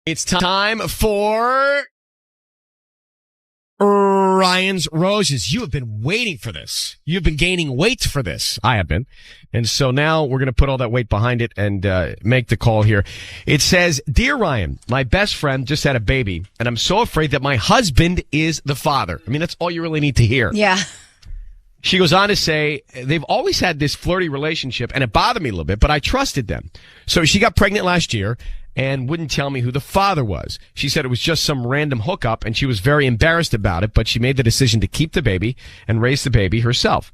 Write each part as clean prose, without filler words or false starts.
It's time for Ryan's Roses. You have been waiting for this. You've been gaining weight for this. I have been. And so now we're going to put all that weight behind it and make the call here. It says, Dear Ryan, my best friend just had a baby, and I'm so afraid that my husband is the father. I mean, that's all you really need to hear. Yeah. She goes on to say, they've always had this flirty relationship, and it bothered me a little bit, but I trusted them. So she got pregnant last year and wouldn't tell me who the father was. She said it was just some random hookup, and she was very embarrassed about it, but she made the decision to keep the baby and raise the baby herself.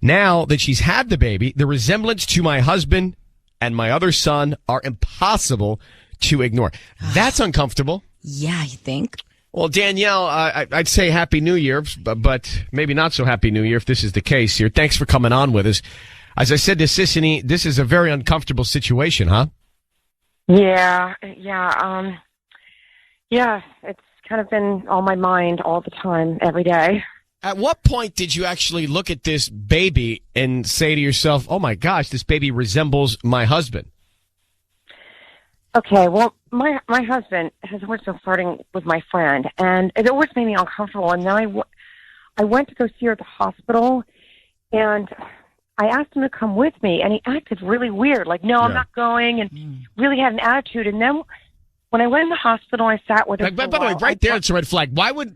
Now that she's had the baby, the resemblance to my husband and my other son are impossible to ignore. That's uncomfortable. Yeah, you think? Well, Danielle, I'd say Happy New Year, but maybe not so Happy New Year if this is the case here. Thanks for coming on with us. As I said to Sissany, this is a very uncomfortable situation, huh? Yeah, it's kind of been on my mind all the time, every day. At what point did you actually look at this baby and say to yourself, oh my gosh, this baby resembles my husband? Okay, well, my husband has always been flirting with my friend, and it always made me uncomfortable. And then I went to go see her at the hospital, and I asked him to come with me, and he acted really weird, like, no, I'm not going, and really had an attitude. And then when I went in the hospital, I sat with him. By the way, right there, it's a red flag. Why would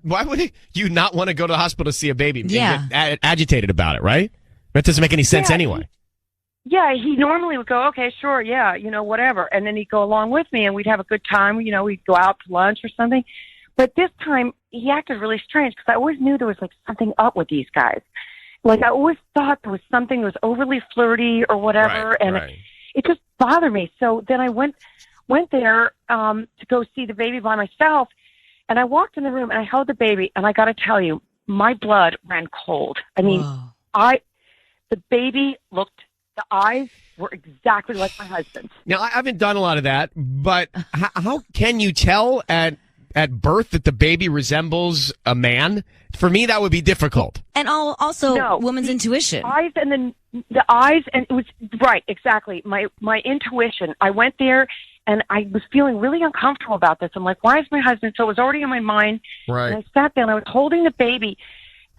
you not want to go to the hospital to see a baby? Yeah. And get agitated about it, right? That doesn't make any sense anyway. Yeah, he normally would go, okay, sure, yeah, whatever. And then he'd go along with me, and we'd have a good time. We'd go out to lunch or something. But this time, he acted really strange because I always knew there was, like, something up with these guys. Like, I always thought there was something that was overly flirty or whatever, It just bothered me. So then I went there to go see the baby by myself, and I walked in the room, and I held the baby, and I got to tell you, my blood ran cold. I mean, the baby looked... The eyes were exactly like my husband's. Now, I haven't done a lot of that, but how can you tell at birth that the baby resembles a man? For me, that would be difficult. And also woman's intuition. Eyes and the eyes, and it was right, exactly. My intuition. I went there, and I was feeling really uncomfortable about this. I'm like, why is my husband? So it was already in my mind. Right. And I sat there, and I was holding the baby,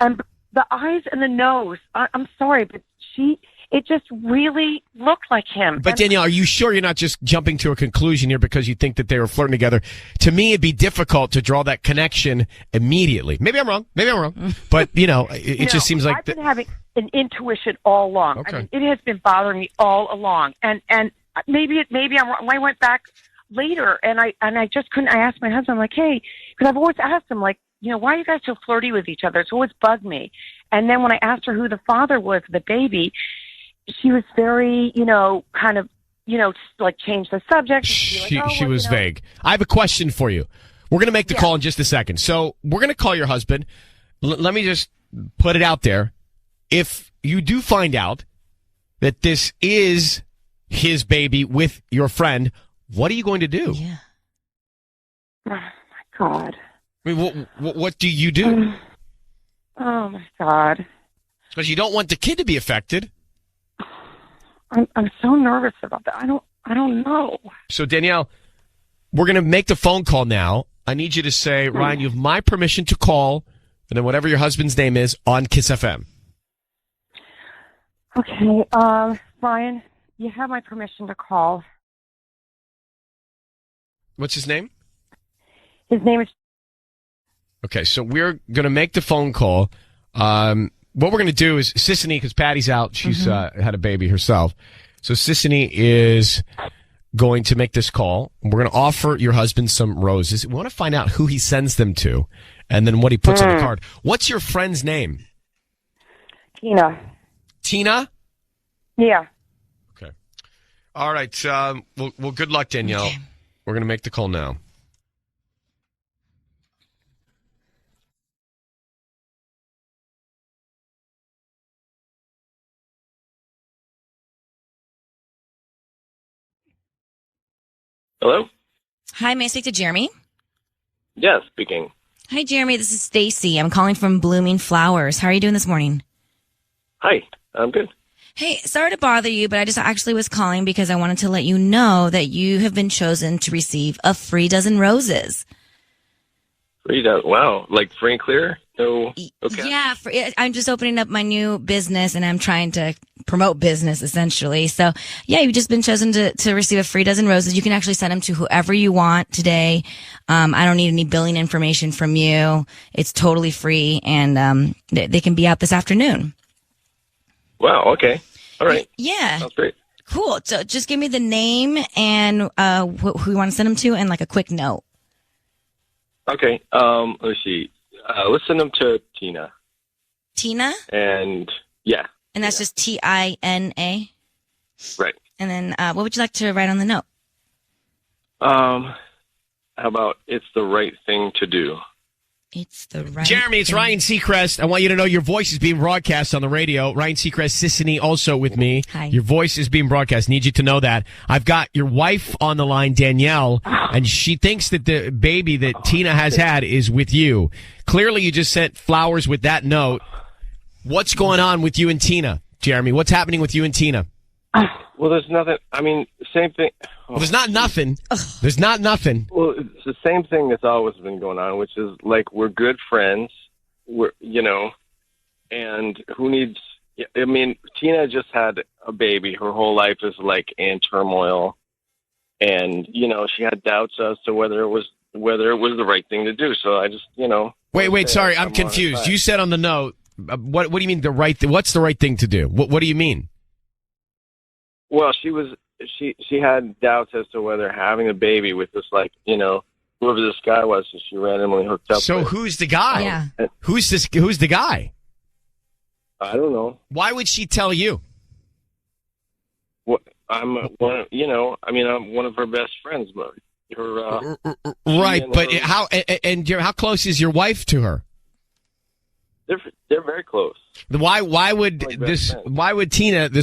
and the eyes and the nose. I'm sorry, but it just really looked like him. But Danielle, are you sure you're not just jumping to a conclusion here because you think that they were flirting together? To me, it'd be difficult to draw that connection immediately. Maybe I'm wrong. But, it just seems like... I've been having an intuition all along. Okay. I mean, it has been bothering me all along. And maybe I'm wrong. I went back later, and I just couldn't... I asked my husband, I'm like, hey, because I've always asked him, like, why are you guys so flirty with each other? It's always bugged me. And then when I asked her who the father was of the baby... She was very, kind of, like change the subject. She was vague. I have a question for you. We're going to make the call in just a second. So we're going to call your husband. Let me just put it out there. If you do find out that this is his baby with your friend, what are you going to do? Yeah. Oh, my God. I mean, what do you do? Oh, my God. Because you don't want the kid to be affected. I'm so nervous about that. I don't know. So Danielle, we're going to make the phone call now. I need you to say, Ryan, you have my permission to call, and then whatever your husband's name is on Kiss FM. Okay, Ryan, you have my permission to call. What's his name? His name is... Okay, so we're going to make the phone call. What we're going to do is Sissany, because Patty's out, she's had a baby herself. So Sissany is going to make this call. We're going to offer your husband some roses. We want to find out who he sends them to and then what he puts on the card. What's your friend's name? Tina. Tina? Yeah. Okay. All right. Well, good luck, Danielle. Okay. We're going to make the call now. Hello? Hi, may I speak to Jeremy? Yes, speaking. Hi, Jeremy. This is Stacy. I'm calling from Blooming Flowers. How are you doing this morning? Hi, I'm good. Hey, sorry to bother you, but I just actually was calling because I wanted to let you know that you have been chosen to receive a free dozen roses. Wow, like free and clear? No. Okay. Yeah, I'm just opening up my new business and I'm trying to promote business essentially. So yeah, you've just been chosen to receive a free dozen roses. You can actually send them to whoever you want today. I don't need any billing information from you. It's totally free and they can be out this afternoon. Wow, okay. All right. Yeah. Sounds great. Cool. So just give me the name and who you want to send them to and like a quick note. Okay. Let's see. Let's send them to Tina. Tina? And yeah. And that's just Tina. Right. And then what would you like to write on the note? How about it's the right thing to do? It's the right Jeremy, it's Ryan Seacrest. I want you to know your voice is being broadcast on the radio. Ryan Seacrest, Sissany, also with me. Hi. Your voice is being broadcast. Need you to know that. I've got your wife on the line, Danielle, and she thinks that the baby that Tina has had is with you. Clearly, you just sent flowers with that note. What's going on with you and Tina, Jeremy? What's happening with you and Tina? Well, there's nothing. I mean, same thing. Well, there's not nothing. There's not nothing. Well, it's the same thing that's always been going on, which is like we're good friends. And who needs? I mean, Tina just had a baby. Her whole life is like in turmoil, and she had doubts as to whether it was the right thing to do. So I just Wait. Sorry, I'm confused. You said on the note. What do you mean the right? What's the right thing to do? What do you mean? Well, she had doubts as to whether having a baby with this whoever this guy was that she randomly hooked up So with. who's the guy? Yeah. Who's the guy? I don't know. Why would she tell you? What I'm one. I'm one of her best friends, but Right, but how close is your wife to her? They're very close. Why would this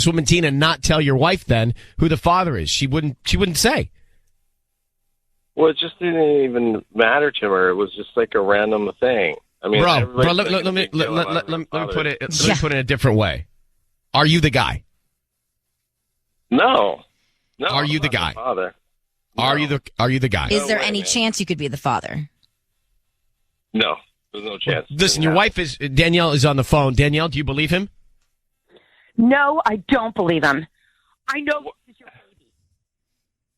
woman Tina not tell your wife then who the father is? She wouldn't say. Well, it just didn't even matter to her. It was just like a random thing. I mean, bro, let me put it in a different way. Are you the guy? No. Are you I'm the not guy? Father. Are No. you the guy? Is there way, any man. chance you could be the father? No, there's no chance. Listen, your wife Danielle is on the phone. Danielle, do you believe him? No, I don't believe him. I know this is your baby.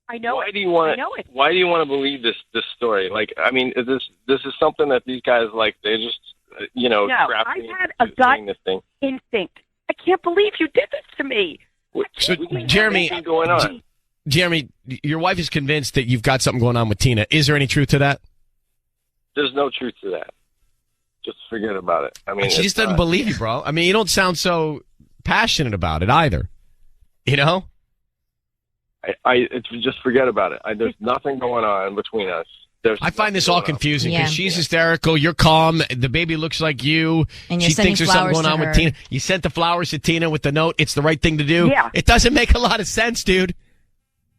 I know Why it. do you want? I know it. Why do you want to believe this story? Like, I mean, this is something that these guys like. They just No, crap I've me had into a gut saying this thing. instinct. I can't believe you did this to me. So, We didn't Jeremy, have anything going on. Jeremy, your wife is convinced that you've got something going on with Tina. Is there any truth to that? There's no truth to that. Just forget about it. I mean, She just doesn't believe you, bro. I mean, you don't sound so passionate about it either. You know? It's just forget about it. There's nothing going on between us. I find this all confusing because Yeah. she's hysterical. You're calm. The baby looks like you. And you're She thinks sending there's something flowers going on to with her. Tina. You sent the flowers to Tina with the note. It's the right thing to do. Yeah. It doesn't make a lot of sense, dude.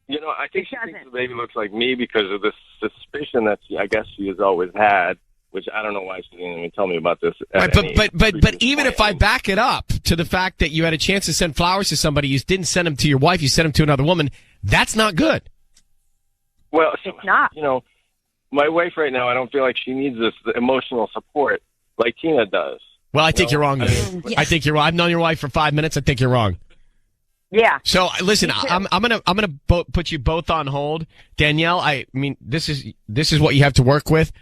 I think she doesn't. thinks the baby looks like me because of this suspicion that I guess she has always had, which I don't know why she didn't even tell me about this. Right, but even if I back it up to the fact that you had a chance to send flowers to somebody, you didn't send them to your wife, you sent them to another woman. That's not good. Well, It's not. My wife right now, I don't feel like she needs this emotional support like Tina does. Well, I think you're wrong. Yeah. I think you're wrong. I've known your wife for 5 minutes. I think you're wrong. Yeah. So listen, I'm gonna put you both on hold, Danielle. I mean, this is what you have to work with.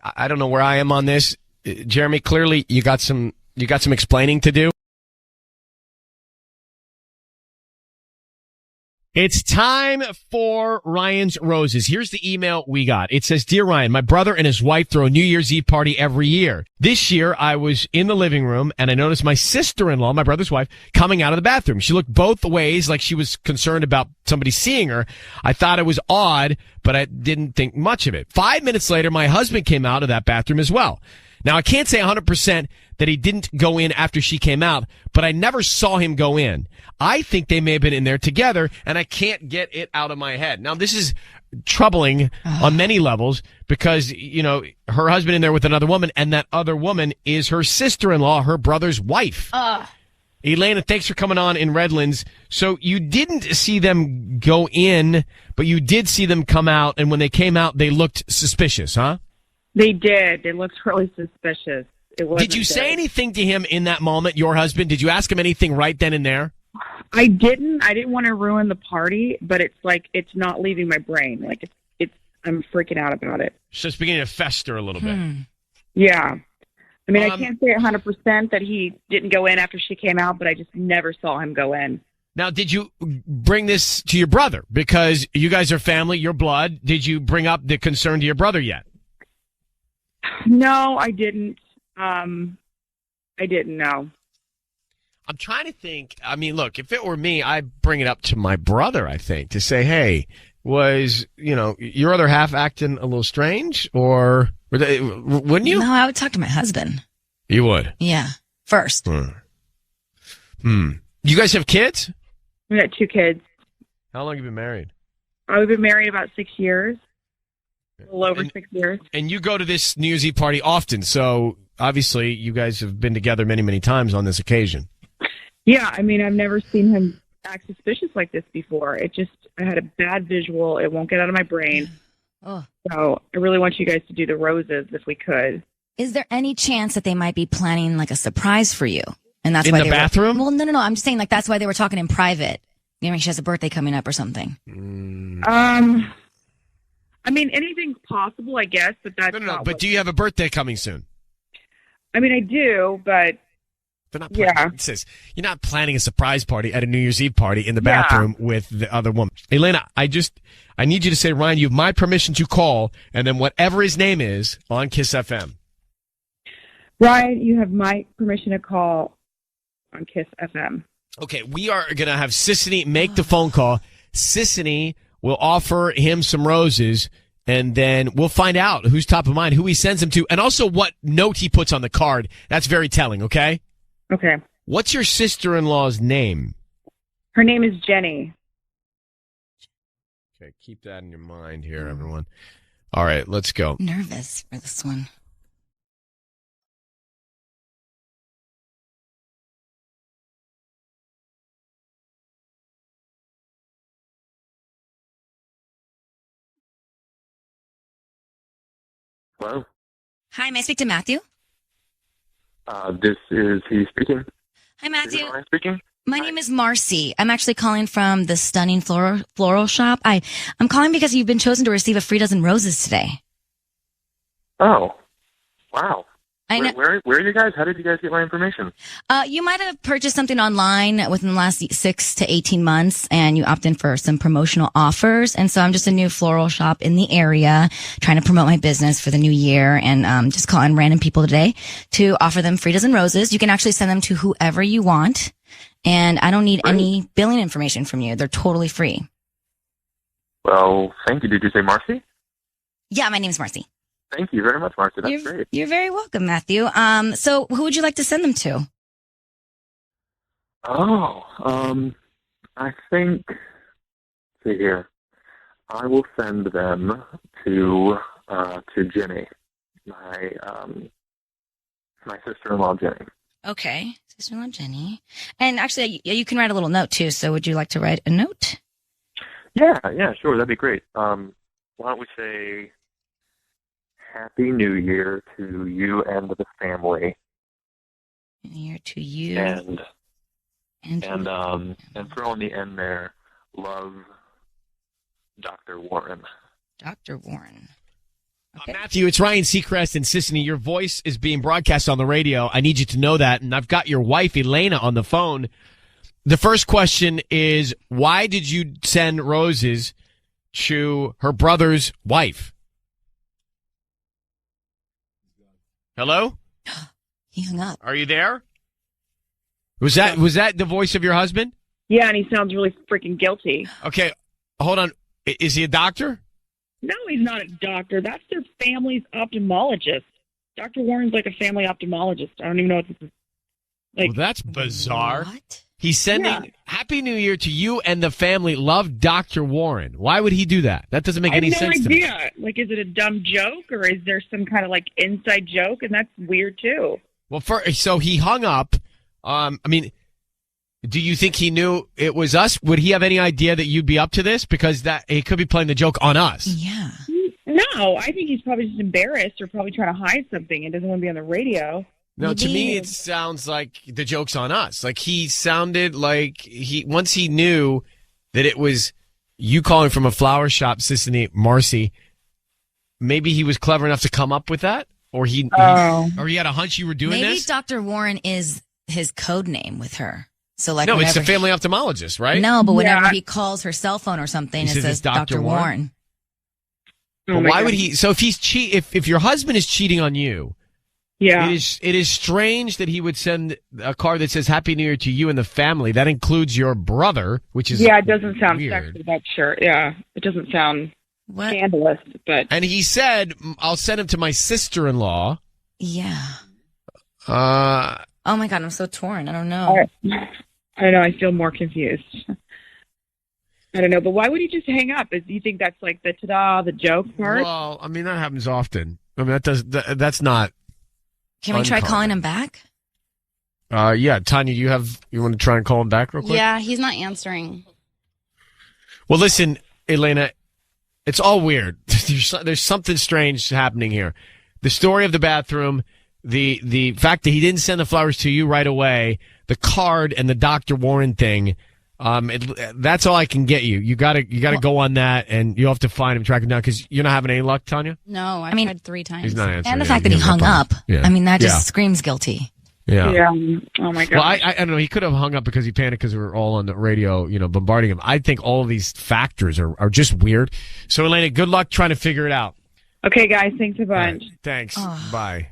I don't know where I am on this, Jeremy. Clearly, you got some explaining to do. It's time for Ryan's Roses. Here's the email we got. It says, Dear Ryan, my brother and his wife throw a New Year's Eve party every year. This year, I was in the living room and I noticed my sister-in-law, my brother's wife, coming out of the bathroom. She looked both ways like she was concerned about somebody seeing her. I thought it was odd, but I didn't think much of it. 5 minutes later, my husband came out of that bathroom as well. Now, I can't say 100% that he didn't go in after she came out, but I never saw him go in. I think they may have been in there together, and I can't get it out of my head. Now, this is troubling on many levels because, her husband in there with another woman, and that other woman is her sister-in-law, her brother's wife. Elena, thanks for coming on in Redlands. So you didn't see them go in, but you did see them come out, and when they came out, they looked suspicious, huh? They did. They looked really suspicious. Did you say anything to him in that moment, your husband? Did you ask him anything right then and there? I didn't. I didn't want to ruin the party, but it's like it's not leaving my brain. Like it's I'm freaking out about it. So it's beginning to fester a little bit. Yeah. I mean, I can't say 100% that he didn't go in after she came out, but I just never saw him go in. Now, did you bring this to your brother? Because you guys are family, your blood. Did you bring up the concern to your brother yet? No, I didn't. I didn't know. I'm trying to think. I mean, look, if it were me, I'd bring it up to my brother, I think, to say, hey, was, your other half acting a little strange? Or wouldn't you? No, I would talk to my husband. You would? Yeah. First. You guys have kids? We got 2 kids. How long have you been married? We've been married about 6 years. A little over 6 years. And you go to this New Year's Eve party often, so obviously you guys have been together many, many times on this occasion. Yeah, I mean, I've never seen him act suspicious like this before. I had a bad visual. It won't get out of my brain. Oh. So I really want you guys to do the roses if we could. Is there any chance that they might be planning like a surprise for you? And that's in why the bathroom? Well, no. I'm just saying like that's why they were talking in private. She has a birthday coming up or something. I mean, anything's possible, I guess, but that's No. But do you have a birthday coming soon? I mean, I do, but They're not planning, It says you're not planning a surprise party at a New Year's Eve party in the bathroom with the other woman. Elena, I need you to say, Ryan, you have my permission to call, and then whatever his name is on Kiss FM. Ryan, you have my permission to call on Kiss FM. Okay, we are going to have Sissany make the phone call. Sissany will offer him some roses, and then we'll find out who's top of mind, who he sends them to, and also what note he puts on the card. That's very telling, okay? Okay. What's your sister-in-law's name? Her name is Jenny. Okay, keep that in your mind here, everyone. All right, let's go. Nervous for this one. Hello? Hi, may I speak to Matthew? This is he speaking. Hi, Matthew. Is it Ryan speaking? My name is Marcy. I'm actually calling from the stunning floral shop. I'm calling because you've been chosen to receive a free dozen roses today. Oh, wow. I know. Where are you guys? How did you guys get my information? You might have purchased something online within the last 6 to 18 months, and you opted in for some promotional offers. And so I'm just a new floral shop in the area, trying to promote my business for the new year, and just calling random people today to offer them free dozen roses. You can actually send them to whoever you want, and I don't need any billing information from you. They're totally free. Well, thank you. Did you say Marcy? Yeah, my name's Marcy. Thank you very much, Marcy. That's great. You're very welcome, Matthew. So who would you like to send them to? I think, see here, I will send them to Jenny, my sister-in-law, Jenny. Okay, sister-in-law Jenny. And actually, you can write a little note too. So would you like to write a note? Yeah, sure. That'd be great. Why don't we say Happy New Year to you and the family. New Year to you. And throw in the end there, love, Dr. Warren. Dr. Warren. Okay. Matthew, it's Ryan Seacrest and Sissany. Your voice is being broadcast on the radio. I need you to know that. And I've got your wife, Elena, on the phone. The first question is, why did you send roses to her brother's wife? Hello? He hung up. Are you there? Was that the voice of your husband? Yeah, and he sounds really freaking guilty. Okay, hold on. Is he a doctor? No, he's not a doctor. That's their family's ophthalmologist. Dr. Warren's like a family ophthalmologist. I don't even know what this is. Well, that's bizarre. What? He's sending Happy New Year to you and the family. Love Dr. Warren. Why would he do that? That doesn't make any sense to me. I have no idea. Like, is it a dumb joke or is there some kind of like inside joke? And that's weird too. Well, so he hung up. Do you think he knew it was us? Would he have any idea that you'd be up to this? Because that he could be playing the joke on us. Yeah. No, I think he's probably just embarrassed or probably trying to hide something and doesn't want to be on the radio. No, to Maybe- me it sounds like the joke's on us. Like he sounded like once he knew that it was you calling from a flower shop, Sissany, Marcy, maybe he was clever enough to come up with that? Or he had a hunch you were doing Maybe this? Dr. Warren is his code name with her. So like, No, it's whenever the family ophthalmologist, right? No, but whenever Yeah. he calls her cell phone or something, He it says says it's Dr. Dr. Warren? Warren. But Oh my why God. would he? So if he's if your husband is cheating on you, Yeah. it is strange that he would send a card that says Happy New Year to you and the family. That includes your brother, which is Yeah, it doesn't sound weird. sexy, that's sure. Yeah, it doesn't sound What? scandalous, but And he said, "I'll send him to my sister-in-law." Yeah. Uh, Oh my God, I'm so torn. I don't know. I don't know. I feel more confused. I don't know, but why would he just hang up? Do you think that's like the ta-da, the joke part? well, I mean that happens often. I mean that's not. Can we try uncommon. calling him back? Yeah, Tanya, you want to try and call him back real quick? Yeah, he's not answering. Well, listen, Elena, it's all weird. There's something strange happening here. The story of the bathroom, the fact that he didn't send the flowers to you right away, the card, and the Dr. Warren thing. That's all I can get you. You gotta go on that, and you have to find him, track him down, because you're not having any luck, Tanya. No, I mean, tried 3 times. He's not answering. And the fact that he hung up. Yeah. I mean, that just Yeah. screams guilty. Yeah. Yeah. Oh my God. Well, I don't know. He could have hung up because he panicked because we were all on the radio, bombarding him. I think all of these factors are just weird. So, Elena, good luck trying to figure it out. Okay, guys. Thanks a All right. bunch. Thanks. Oh. Bye.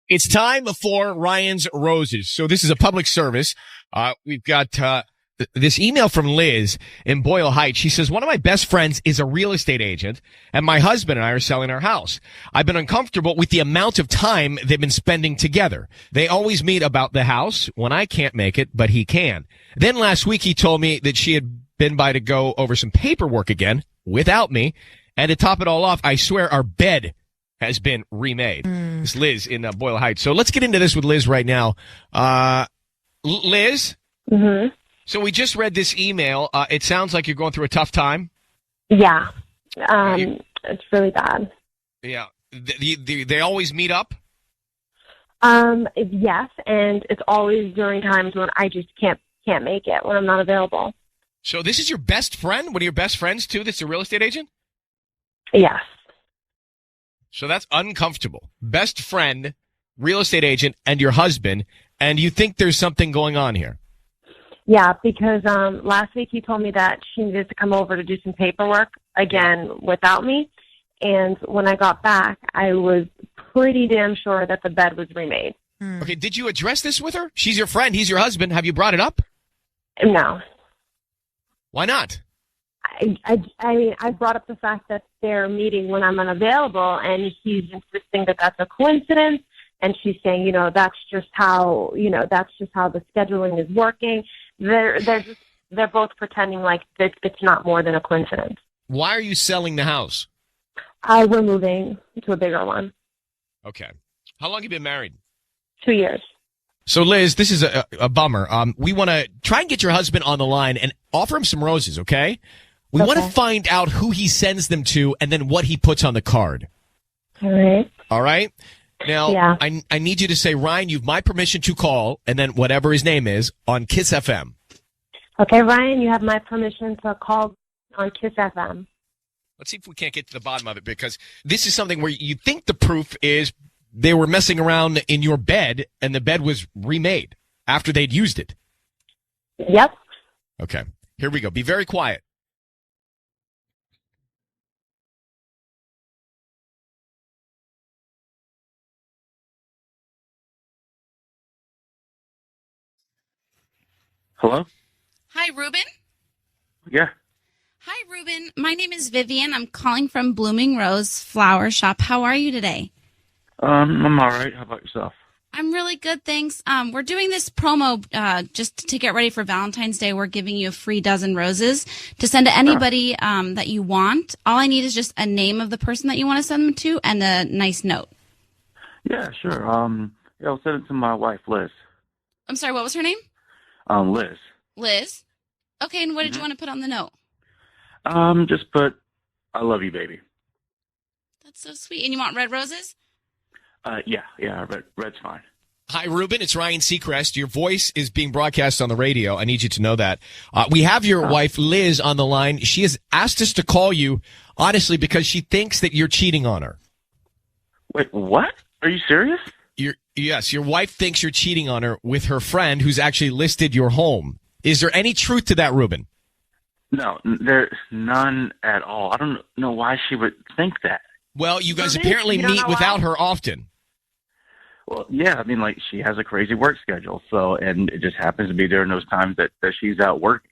It's time for Ryan's Roses. So this is a public service. We've got this email from Liz in Boyle Heights. She says, one of my best friends is a real estate agent, and my husband and I are selling our house. I've been uncomfortable with the amount of time they've been spending together. They always meet about the house when I can't make it, but he can. Then last week he told me that she had been by to go over some paperwork again without me. And to top it all off, I swear our bed has been remade. It's Liz in Boyle Heights. So let's get into this with Liz right now. Liz? Mm-hmm. So we just read this email. It sounds like you're going through a tough time. Yeah. It's really bad. Yeah. They always meet up? Yes, and it's always during times when I just can't make it, when I'm not available. So this is your best friend? One of your best friends, too, that's a real estate agent? Yes. So that's uncomfortable. Best friend, real estate agent, and your husband, and you think there's something going on here? Yeah, because last week he told me that she needed to come over to do some paperwork again without me, and when I got back, I was pretty damn sure that the bed was remade. Okay, did you address this with her? She's your friend, he's your husband. Have you brought it up? No. Why not? I mean, I brought up the fact that they're meeting when I'm unavailable, and he's insisting that that's a coincidence. And she's saying, that's just how the scheduling is working. They're both pretending like it's not more than a coincidence. Why are you selling the house? We're moving to a bigger one. Okay. How long have you been married? 2 years. So, Liz, this is a bummer. We want to try and get your husband on the line and offer him some roses, okay? We want to find out who he sends them to and then what he puts on the card. All right. All right? Now, Yeah. I need you to say, Ryan, you've my permission to call, and then whatever his name is, on Kiss FM. Okay, Ryan, you have my permission to call on Kiss FM. Let's see if we can't get to the bottom of it, because this is something where you think the proof is they were messing around in your bed, and the bed was remade after they'd used it. Yep. Okay. Here we go. Be very quiet. Hello? Hi, Ruben. Yeah. Hi, Ruben. My name is Vivian. I'm calling from Blooming Rose Flower Shop. How are you today? I'm all right. How about yourself? I'm really good, thanks. We're doing this promo just to get ready for Valentine's Day. We're giving you a free dozen roses to send to anybody that you want. All I need is just a name of the person that you want to send them to and a nice note. Yeah, sure. Yeah, I'll send it to my wife, Liz. I'm sorry, what was her name? Liz. Liz. Okay, and what did you want to put on the note? Just put, I love you, baby. That's so sweet. And you want red roses? Yeah, red's fine. Hi, Ruben. It's Ryan Seacrest. Your voice is being broadcast on the radio. I need you to know that. We have your wife, Liz, on the line. She has asked us to call you, honestly, because she thinks that you're cheating on her. Wait, what? Are you serious? Yes, your wife thinks you're cheating on her with her friend who's actually listed your home. Is there any truth to that, Ruben? No, there's none at all. I don't know why she would think that. Well, you guys Ruben, apparently you don't meet know without why? her often. Well, yeah, I mean, like, she has a crazy work schedule, so, and it just happens to be during those times that she's out working.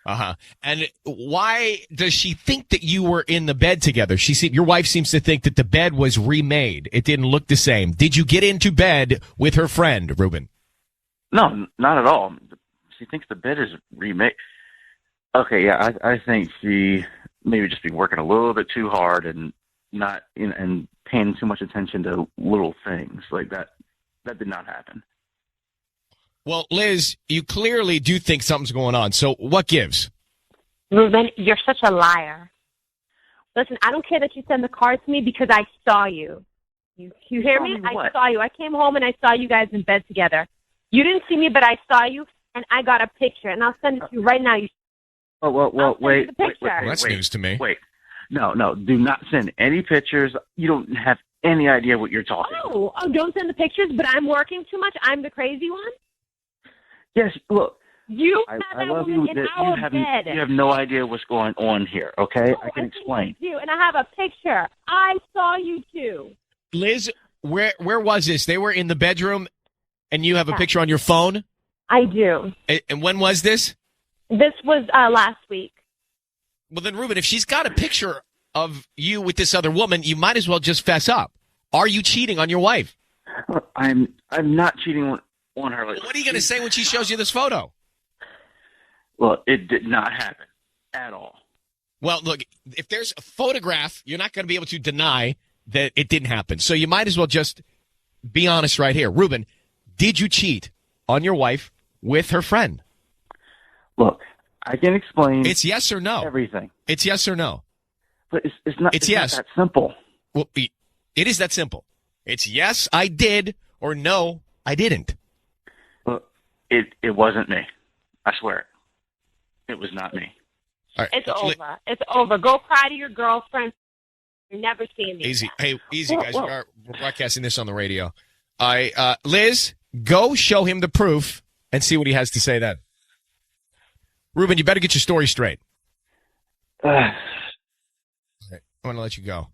Uh-huh. And why does she think that you were in the bed together? Your wife seems to think that the bed was remade. It didn't look the same. Did you get into bed with her friend, Ruben? No, not at all. She thinks the bed is remade. Okay, yeah, I think she maybe just be working a little bit too hard and not and paying too much attention to little things like that. That did not happen. Well, Liz, you clearly do think something's going on. So what gives? Ruben, you're such a liar. Listen, I don't care that you send the card to me because I saw you. You hear me? I saw you. I came home and I saw you guys in bed together. You didn't see me, but I saw you, and I got a picture, and I'll send it to you right now. Wait, That's news to me. Wait. No, do not send any pictures. You don't have any idea what you're talking about. Oh, don't send the pictures, but I'm working too much? I'm the crazy one? Yes, look. You I had that love woman you. in our bed. You have no idea what's going on here, okay? I can explain. You, and I have a picture. I saw you too. Liz, where was this? They were in the bedroom, and you have a picture on your phone? I do. And when was this? This was last week. Well, then, Ruben, if she's got a picture of you with this other woman, you might as well just fess up. Are you cheating on your wife? I'm not cheating on her. What are you going to say when she shows you this photo? Well, it did not happen at all. Well, look, if there's a photograph, you're not going to be able to deny that it didn't happen. So you might as well just be honest right here. Ruben, did you cheat on your wife with her friend? Look, I can explain. It's yes or no. Everything. It's yes or no. But it's not. It's yes. Not that simple. Well, it is that simple. It's yes, I did, or no, I didn't. Well, it wasn't me. I swear. It was not me. All right. It's over. It's over. Go cry to your girlfriend. You're never seeing me. Easy. Hey, easy, guys. We're broadcasting this on the radio. All right, Liz, go show him the proof and see what he has to say then. Ruben, you better get your story straight. Okay, I want to let you go.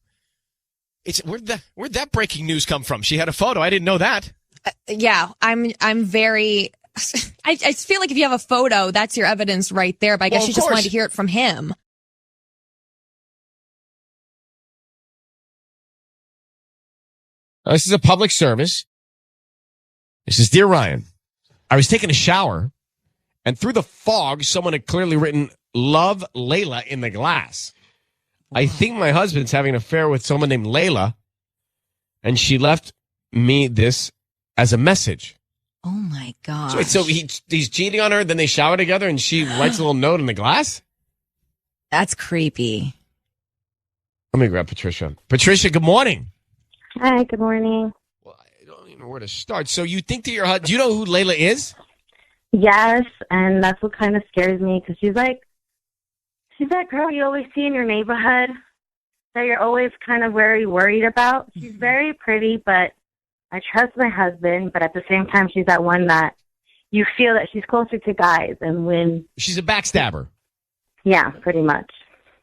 Where'd that breaking news come from? She had a photo. I didn't know that. Yeah, I'm very. I feel like if you have a photo, that's your evidence right there. But I guess Well, she of just course. wanted to hear it from him. This is a public service. This is Dear Ryan. I was taking a shower, and through the fog, someone had clearly written, "Love Layla" in the glass. I think my husband's having an affair with someone named Layla, and she left me this as a message. Oh my God. So, wait, so he's cheating on her, then they shower together, and she writes a little note in the glass? That's creepy. Let me grab Patricia. Patricia, good morning. Hi, good morning. Well, I don't even know where to start. So you think that your husband, do you know who Layla is? Yes, and that's what kind of scares me because she's that girl you always see in your neighborhood that you're always kind of very worried about. She's very pretty, but I trust my husband, but at the same time, she's that one that you feel that she's closer to guys. And when... She's a backstabber. Yeah, pretty much.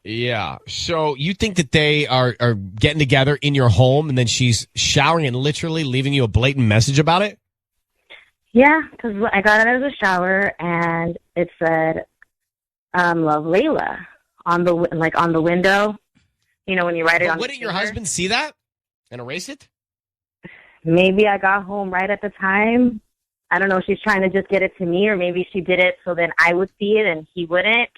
Yeah. So you think that they are getting together in your home and then she's showering and literally leaving you a blatant message about it? Yeah, because I got out of the shower and it said, "Love Layla" on the window. You know when you write it on. Wouldn't your husband see that and erase it? Maybe I got home right at the time. I don't know if she's trying to just get it to me, or maybe she did it so then I would see it and he wouldn't.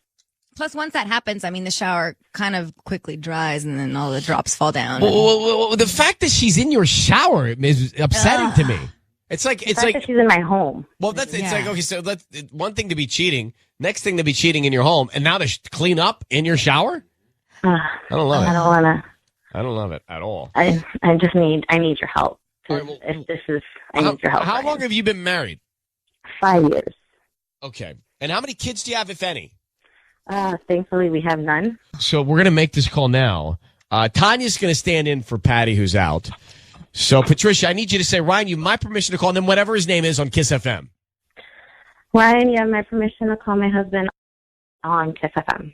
Plus, once that happens, I mean, the shower kind of quickly dries and then all the drops fall down. Well, the fact that she's in your shower is upsetting to me. It's like that she's in my home. well, it's like okay. So that's one thing to be cheating. Next thing to be cheating in your home, and now to clean up in your shower. I don't love it. I don't want to. I don't love it at all. I need your help. All right, well, If this is, I need your help. How long have you been married? 5 years. Okay. And how many kids do you have, if any? Thankfully, we have none. So we're going to make this call now. Tanya's going to stand in for Patty, who's out. So, Patricia, I need you to say, Ryan, you have my permission to call him whatever his name is on Kiss FM. Ryan, you have my permission to call my husband on Kiss FM.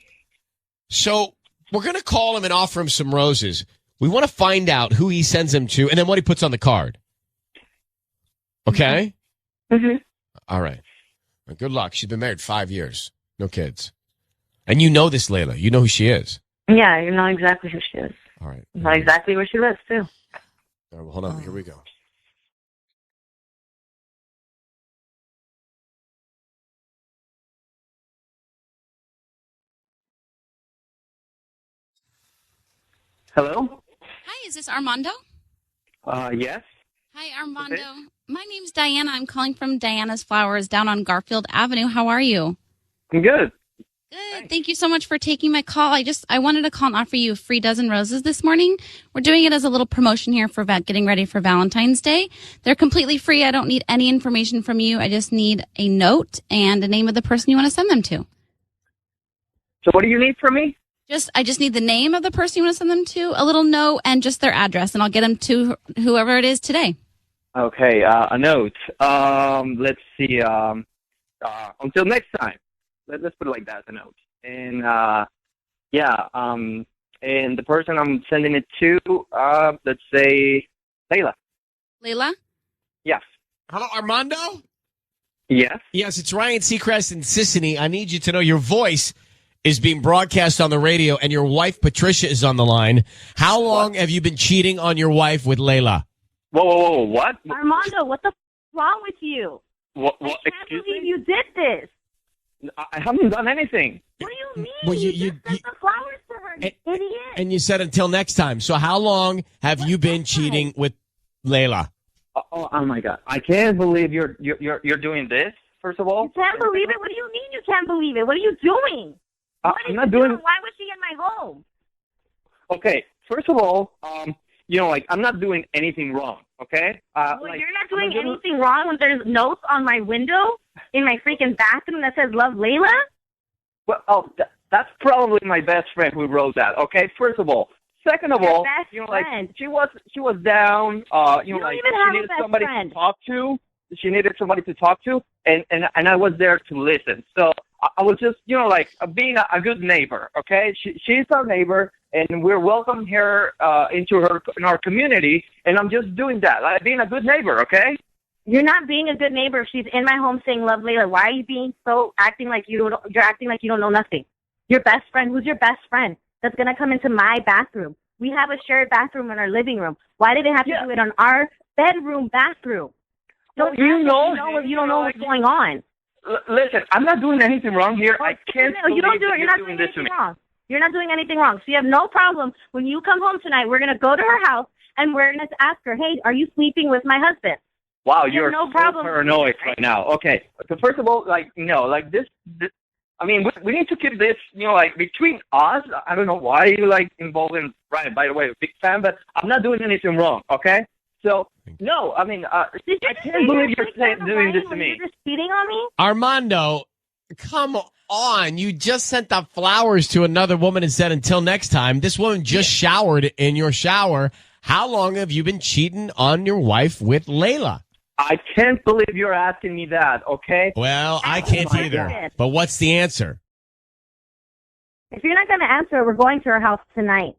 So we're going to call him and offer him some roses. We want to find out who he sends them to and then what he puts on the card. Okay? Mm-hmm. All right. Well, good luck. She's been married 5 years. No kids. And you know this, Layla. You know who she is. Yeah, you know exactly who she is. All right. You know exactly where she lives, too. All right, well, hold on. Here we go. Hello? Hi, is this Armando? Yes. Hi, Armando. My name's Diana. I'm calling from Diana's Flowers down on Garfield Avenue. How are you? I'm good. Good. Thank you so much for taking my call. I wanted to call and offer you a free dozen roses this morning. We're doing it as a little promotion here for getting ready for Valentine's Day. They're completely free. I don't need any information from you. I just need a note and the name of the person you want to send them to. So what do you need from me? I just need the name of the person you want to send them to, a little note, and just their address, and I'll get them to whoever it is today. Okay, a note. Let's see. Until next time. Let's put it like that, a note. And and the person I'm sending it to, let's say Layla. Layla? Yes. Hello, Armando? Yes. Yes, it's Ryan Seacrest and Sissany. I need you to know your voice is being broadcast on the radio, and your wife, Patricia, is on the line. How long have you been cheating on your wife with Layla? Whoa, what? Armando, what the wrong with you? What? I can't believe you did this. I haven't done anything. What do you mean? Well, you just sent the flowers to her, you idiot. And you said until next time. So how long have you been cheating with Layla? Oh my God! I can't believe you're doing this. First of all, you can't believe it. What do you mean you can't believe it? What are you doing? I'm not doing. Why was she in my home? Okay, first of all, I'm not doing anything wrong. Okay. Well, you're not doing anything wrong when there's notes on my window in my freaking bathroom that says "Love Layla." Well, that's probably my best friend who wrote that. Okay. First of all. Second of all, friend. she was down. You don't even have she needed a best somebody friend. to talk to. She needed somebody to talk to, and I was there to listen. So I was just, being a good neighbor, okay? She's our neighbor, and we're welcoming her in our community, and I'm just doing that, being a good neighbor, okay? You're not being a good neighbor. She's in my home saying "Love Layla." Why are you acting like you don't know nothing? Your best friend, who's your best friend? That's gonna come into my bathroom. We have a shared bathroom in our living room. Why did they have to do it on our bedroom bathroom? Don't you know if you don't know what's going on. Listen, I'm not doing anything wrong here. I can't you don't do it. You're not doing doing this to anything me. wrong. You're not doing anything wrong. So you have no problem when you come home tonight. We're gonna go to her house and we're gonna ask her, "Hey, are you sleeping with my husband?" Wow, you're no so problem. paranoid right now. Okay, so first of all, this. I mean, we need to keep this, between us. I don't know why you involved in Ryan. By the way, a big fan, but I'm not doing anything wrong. Okay, so no, I mean, I can't believe you're doing this to me. You're just cheating on me, Armando. Come on, you just sent the flowers to another woman and said until next time. This woman just showered in your shower. How long have you been cheating on your wife with Layla? I can't believe you're asking me that, okay? Well, I can't either. But what's the answer? If you're not going to answer, we're going to her house tonight.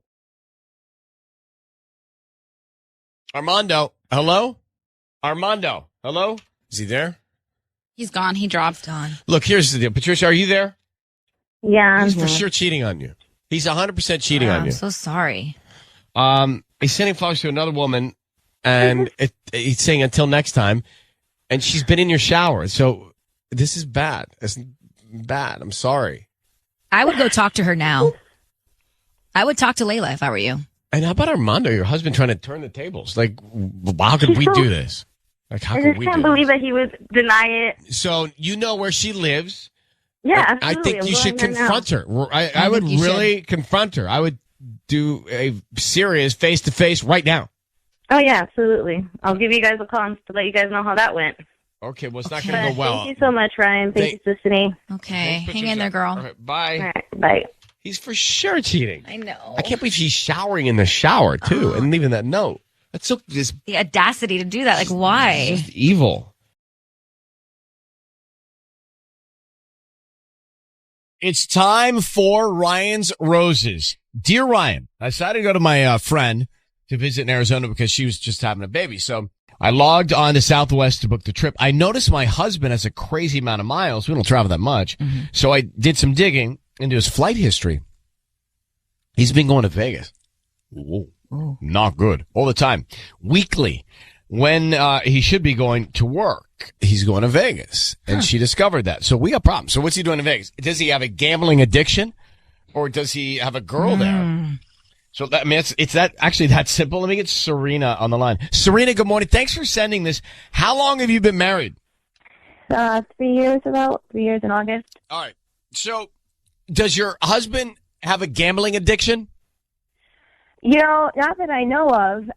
Armando, hello? Armando, hello? Is he there? He's gone. He dropped on. Look, here's the deal. Patricia, are you there? Yeah, He's for sure cheating on you. He's 100% cheating on you. I'm so sorry. He's sending flowers to another woman, and he's saying until next time, and she's been in your shower. So this is bad. It's bad. I'm sorry. I would go talk to her now. I would talk to Layla if I were you. And how about Armando, your husband, trying to turn the tables? Like, how could we do this? Like, how I can just we can't do believe this? that he would deny it. So you know where she lives. Yeah, I absolutely. think I'm you should going there now. confront her. I would think you really confront her. I would do a serious face-to-face right now. Oh, yeah, absolutely. I'll give you guys a call to let you guys know how that went. Okay, well, it's not Okay. going to go well. Thank you so much, Ryan. Thank you for listening. Okay, Thanks, hang in there, Patricia. girl. All right, bye. All right, bye. He's for sure cheating. I know. I can't believe she's showering in the shower, too, and leaving that note. That's so just The audacity to do that. Like, why? evil. It's time for Ryan's Roses. Dear Ryan, I decided to go to my friend to visit in Arizona because she was just having a baby. So I logged on to Southwest to book the trip. I noticed my husband has a crazy amount of miles. We don't travel that much. So I did some digging into his flight history. He's been going to Vegas. Ooh, not good. All the time. Weekly. When he should be going to work, he's going to Vegas. And she discovered that. So we got problems. So what's he doing in Vegas? Does he have a gambling addiction? Or does he have a girl there? So that, I mean, it's that actually that simple. Let me get Serena on the line. Serena, good morning. Thanks for sending this. How long have you been married? 3 years, about 3 years in August. All right. So does your husband have a gambling addiction? You know, not that I know of.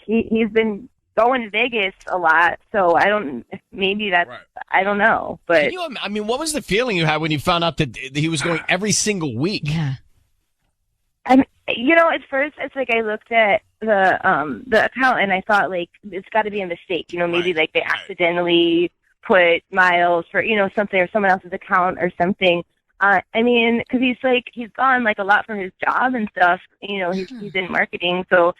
He's been going to Vegas a lot, so I don't. Maybe that's. Right. I don't know, but Can you, I mean, what was the feeling you had when you found out that he was going every single week? Yeah. you know, at first it's like I looked at the account and I thought like it's got to be a mistake. You know, maybe Right. like they accidentally put miles for something or someone else's account or something. I mean, because he's gone like a lot for his job and stuff. You know, he's in marketing, so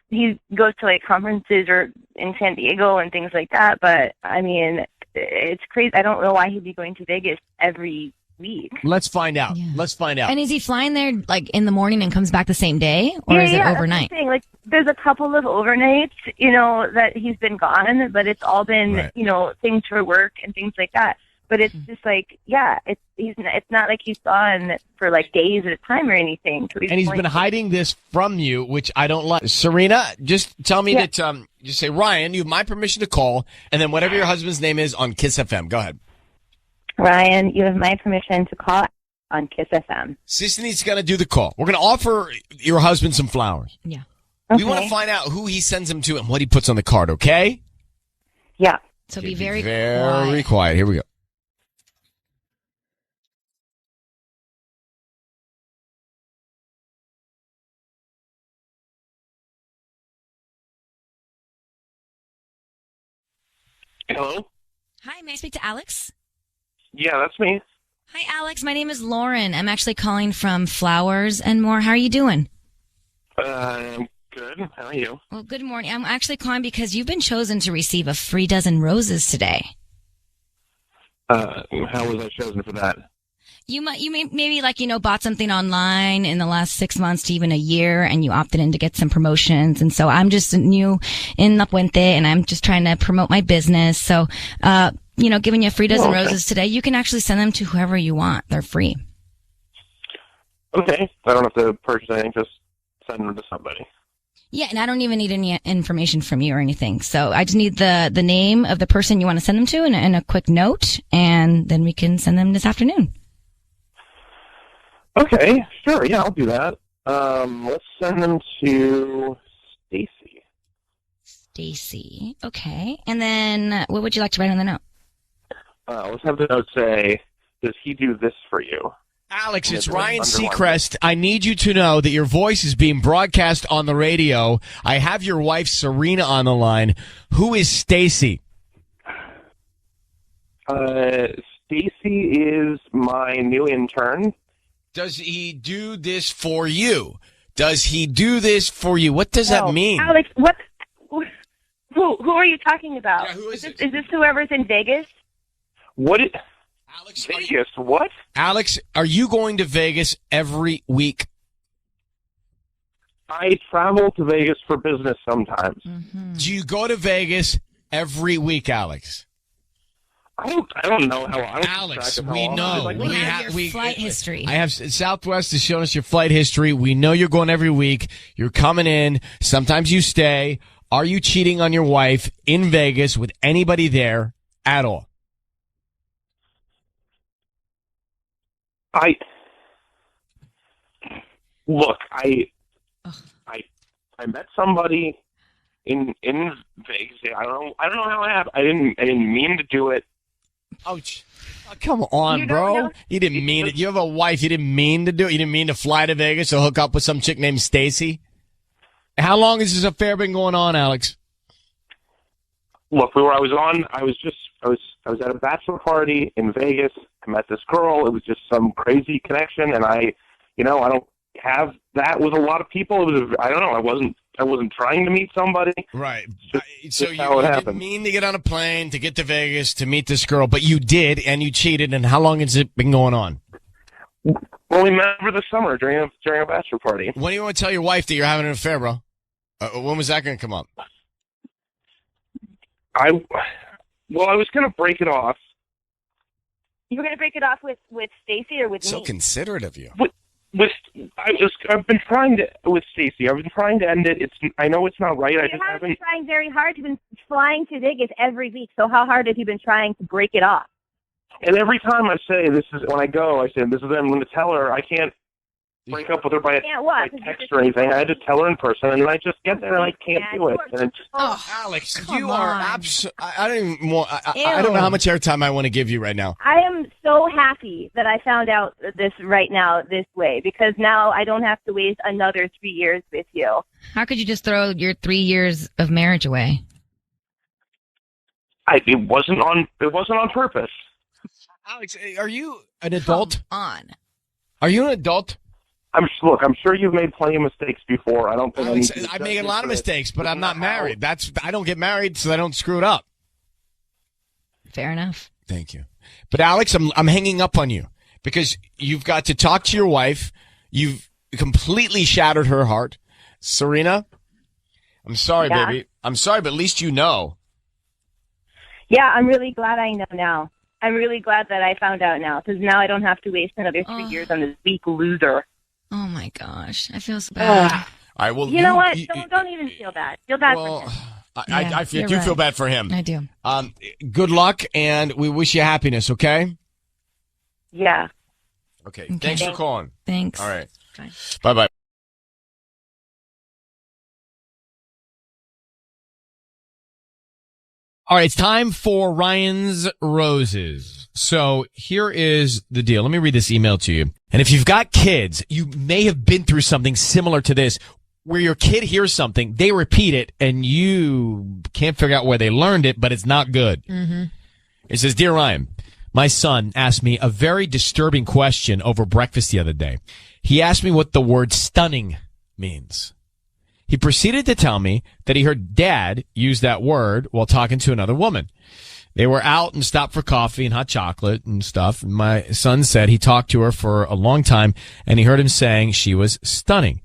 he goes to like conferences or in San Diego and things like that. But I mean, it's crazy. I don't know why he'd be going to Vegas every week. Let's find out. Yeah. Let's find out. And is he flying there like in the morning and comes back the same day, or is it that's overnight? the thing. Like, there's a couple of overnights, that he's been gone, but it's all been, Right. things for work and things like that. But it's just like, it's not like he's gone for like days at a time or anything. So And he's been hiding this from you, which I don't like. Serena, just tell me that, just say, Ryan, you have my permission to call, and then whatever your husband's name is on Kiss FM. Go ahead. Ryan, you have my permission to call on Kiss FM. Sisney's going to do the call. We're going to offer your husband some flowers. Yeah. We want to find out who he sends them to and what he puts on the card, okay? Yeah. So be very quiet. Here we go. Hello? Hi, may I speak to Alex? Yeah, that's me. Hi, Alex. My name is Lauren. I'm actually calling from Flowers and More. How are you doing? I'm good. How are you? Well, good morning. I'm actually calling because you've been chosen to receive a free dozen roses today. How was I chosen for that? You maybe bought something online in the last 6 months to even a year, and you opted in to get some promotions. And so I'm just new in La Puente, and I'm just trying to promote my business. So, giving you a free dozen roses today. You can actually send them to whoever you want. They're free. Okay. I don't have to purchase anything. Just send them to somebody. Yeah, and I don't even need any information from you or anything. So I just need the name of the person you want to send them to and a quick note, and then we can send them this afternoon. Okay. Sure. Yeah, I'll do that. Let's send them to Stacy. Stacy. Okay. And then what would you like to write on the note? Let's have the note say, does he do this for you? Alex, it's Yeah, Ryan underline. Seacrest. I need you to know that your voice is being broadcast on the radio. I have your wife, Serena, on the line. Who is Stacy? Stacy is my new intern. Does he do this for you? Does he do this for you? What does that mean? Alex, what? Who are you talking about? Yeah, who is it? Is this whoever's in Vegas? What is Alex, Vegas? What? Alex, are you going to Vegas every week? I travel to Vegas for business sometimes. Do you go to Vegas every week, Alex? I don't know how. I don't Alex, keep track of how we often. know. Like, We have your flight history. I have Southwest has shown us your flight history. We know you're going every week. You're coming in. Sometimes you stay. Are you cheating on your wife in Vegas with anybody there at all? I met somebody in Vegas. I don't know how it happened. I didn't mean to do it. Ouch. Oh, come on, bro. You didn't mean it. You have a wife. You didn't mean to do it. You didn't mean to fly to Vegas to hook up with some chick named Stacy. How long has this affair been going on, Alex? Look, I was at a bachelor party in Vegas. I met this girl. It was just some crazy connection, and I don't have that with a lot of people. I don't know. I wasn't trying to meet somebody. Right. Just so you how it didn't happened. mean to get on a plane to get to Vegas to meet this girl, but you did, and you cheated. And how long has it been going on? Well, we met over the summer during a bachelor party. When do you want to tell your wife that you're having an affair, bro? When was that going to come up? I was going to break it off. You were going to break it off with Stacy or with me? So considerate of you. I've been trying to with Stacy. I've been trying to end it. I know it's not right. I just haven't been haven't. trying very hard. You've been flying to Vegas every week. So how hard have you been trying to break it off? And every time I say this is when I go, I say this is. I'm going to tell her I can't break up with her by text or anything. I had to tell her in person, and then I just get there and I can't do it. And Alex, you are absolutely. I don't even want. I don't know how much airtime I want to give you right now. I am so happy that I found out this right now this way, because now I don't have to waste another 3 years with you. How could you just throw your 3 years of marriage away? It wasn't on purpose. Alex, are you an adult? Come on. Are you an adult? I'm sure you've made plenty of mistakes before. I don't think Alex, I make a lot of mistakes, but I'm not married. I don't get married, so I don't screw it up. Fair enough. Thank you. But Alex, I'm hanging up on you because you've got to talk to your wife. You've completely shattered her heart. Serena, I'm sorry, baby. I'm sorry, but at least you know. Yeah, I'm really glad I know now. I'm really glad that I found out now, because now I don't have to waste another 3 years on this weak loser. Oh my gosh, I feel so bad. All right, well, you know what? Don't even feel bad. Feel bad for him. I do feel bad for him. I do. Good luck, and we wish you happiness. Okay. Yeah. Okay. Thanks for calling. Thanks. All right. Bye. Bye. All right, it's time for Ryan's Roses. So here is the deal. Let me read this email to you. And if you've got kids, you may have been through something similar to this, where your kid hears something, they repeat it, and you can't figure out where they learned it, but it's not good. Mm-hmm. It says, Dear Ryan, my son asked me a very disturbing question over breakfast the other day. He asked me what the word stunning means. He proceeded to tell me that he heard Dad use that word while talking to another woman. They were out and stopped for coffee and hot chocolate and stuff. And my son said he talked to her for a long time, and he heard him saying she was stunning.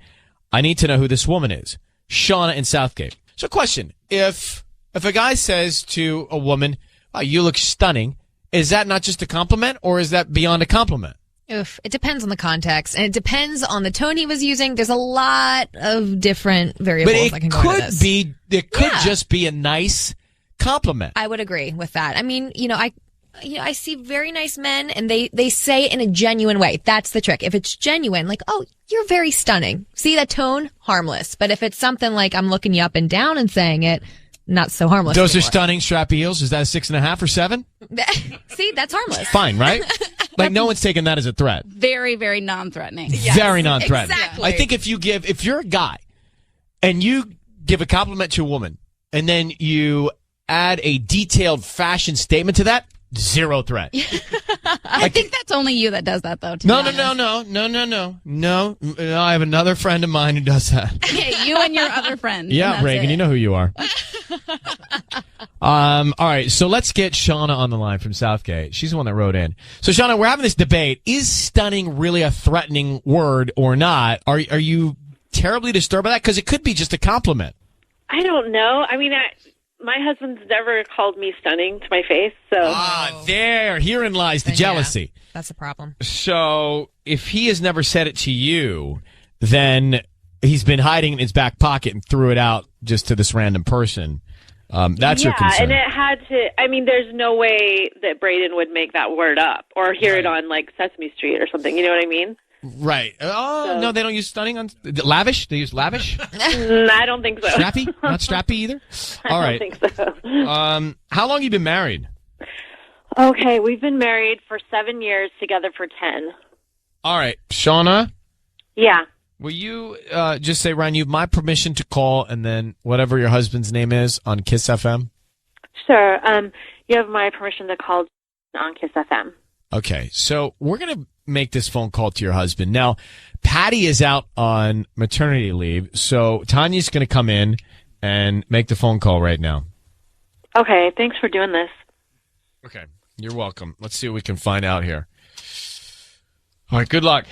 I need to know who this woman is. Shauna in Southgate. So question, if a guy says to a woman, oh, you look stunning, is that not just a compliment, or is that beyond a compliment? Oof, it depends on the context, and it depends on the tone he was using. There's a lot of different variables that can go into this. It could just be a nice compliment. I would agree with that. I mean, I see very nice men, and they say it in a genuine way. That's the trick. If it's genuine, like, oh, you're very stunning. See that tone? Harmless. But if it's something like I'm looking you up and down and saying it, not so harmless. Those anymore. Are stunning strappy heels. Is that a 6.5 or 7? See, that's harmless. Fine, right? Like no one's taking that as a threat. Very, very non-threatening. Yes, very non-threatening. Exactly. I think if you're a guy and you give a compliment to a woman and then you add a detailed fashion statement to that, zero threat. I think that's only you that does that, though. No. I have another friend of mine who does that. Okay, you and your other friend. Yeah, Reagan, you know who you are. All right, so let's get Shauna on the line from Southgate. She's the one that wrote in. So, Shauna, we're having this debate. Is stunning really a threatening word or not? Are you terribly disturbed by that? Because it could be just a compliment. I don't know. I mean, my husband's never called me stunning to my face, so... Herein lies the jealousy. Yeah, that's a problem. So, if he has never said it to you, then he's been hiding in his back pocket and threw it out just to this random person. That's your concern. And it had to. I mean, there's no way that Braden would make that word up or hear it on like Sesame Street or something. You know what I mean? Right. Oh, no, they don't use stunning on lavish. They use lavish. I don't think so. Strappy? Not strappy either. All right. I don't think so. How long have you been married? Okay, we've been married for 7 years, together for 10. All right, Shauna. Yeah. Will you just say, Ryan, you have my permission to call, and then whatever your husband's name is on Kiss FM? Sure. You have my permission to call on Kiss FM. Okay, so we're going to make this phone call to your husband. Now, Patty is out on maternity leave, so Tanya's going to come in and make the phone call right now. Okay, thanks for doing this. Okay, you're welcome. Let's see what we can find out here. All right, good luck.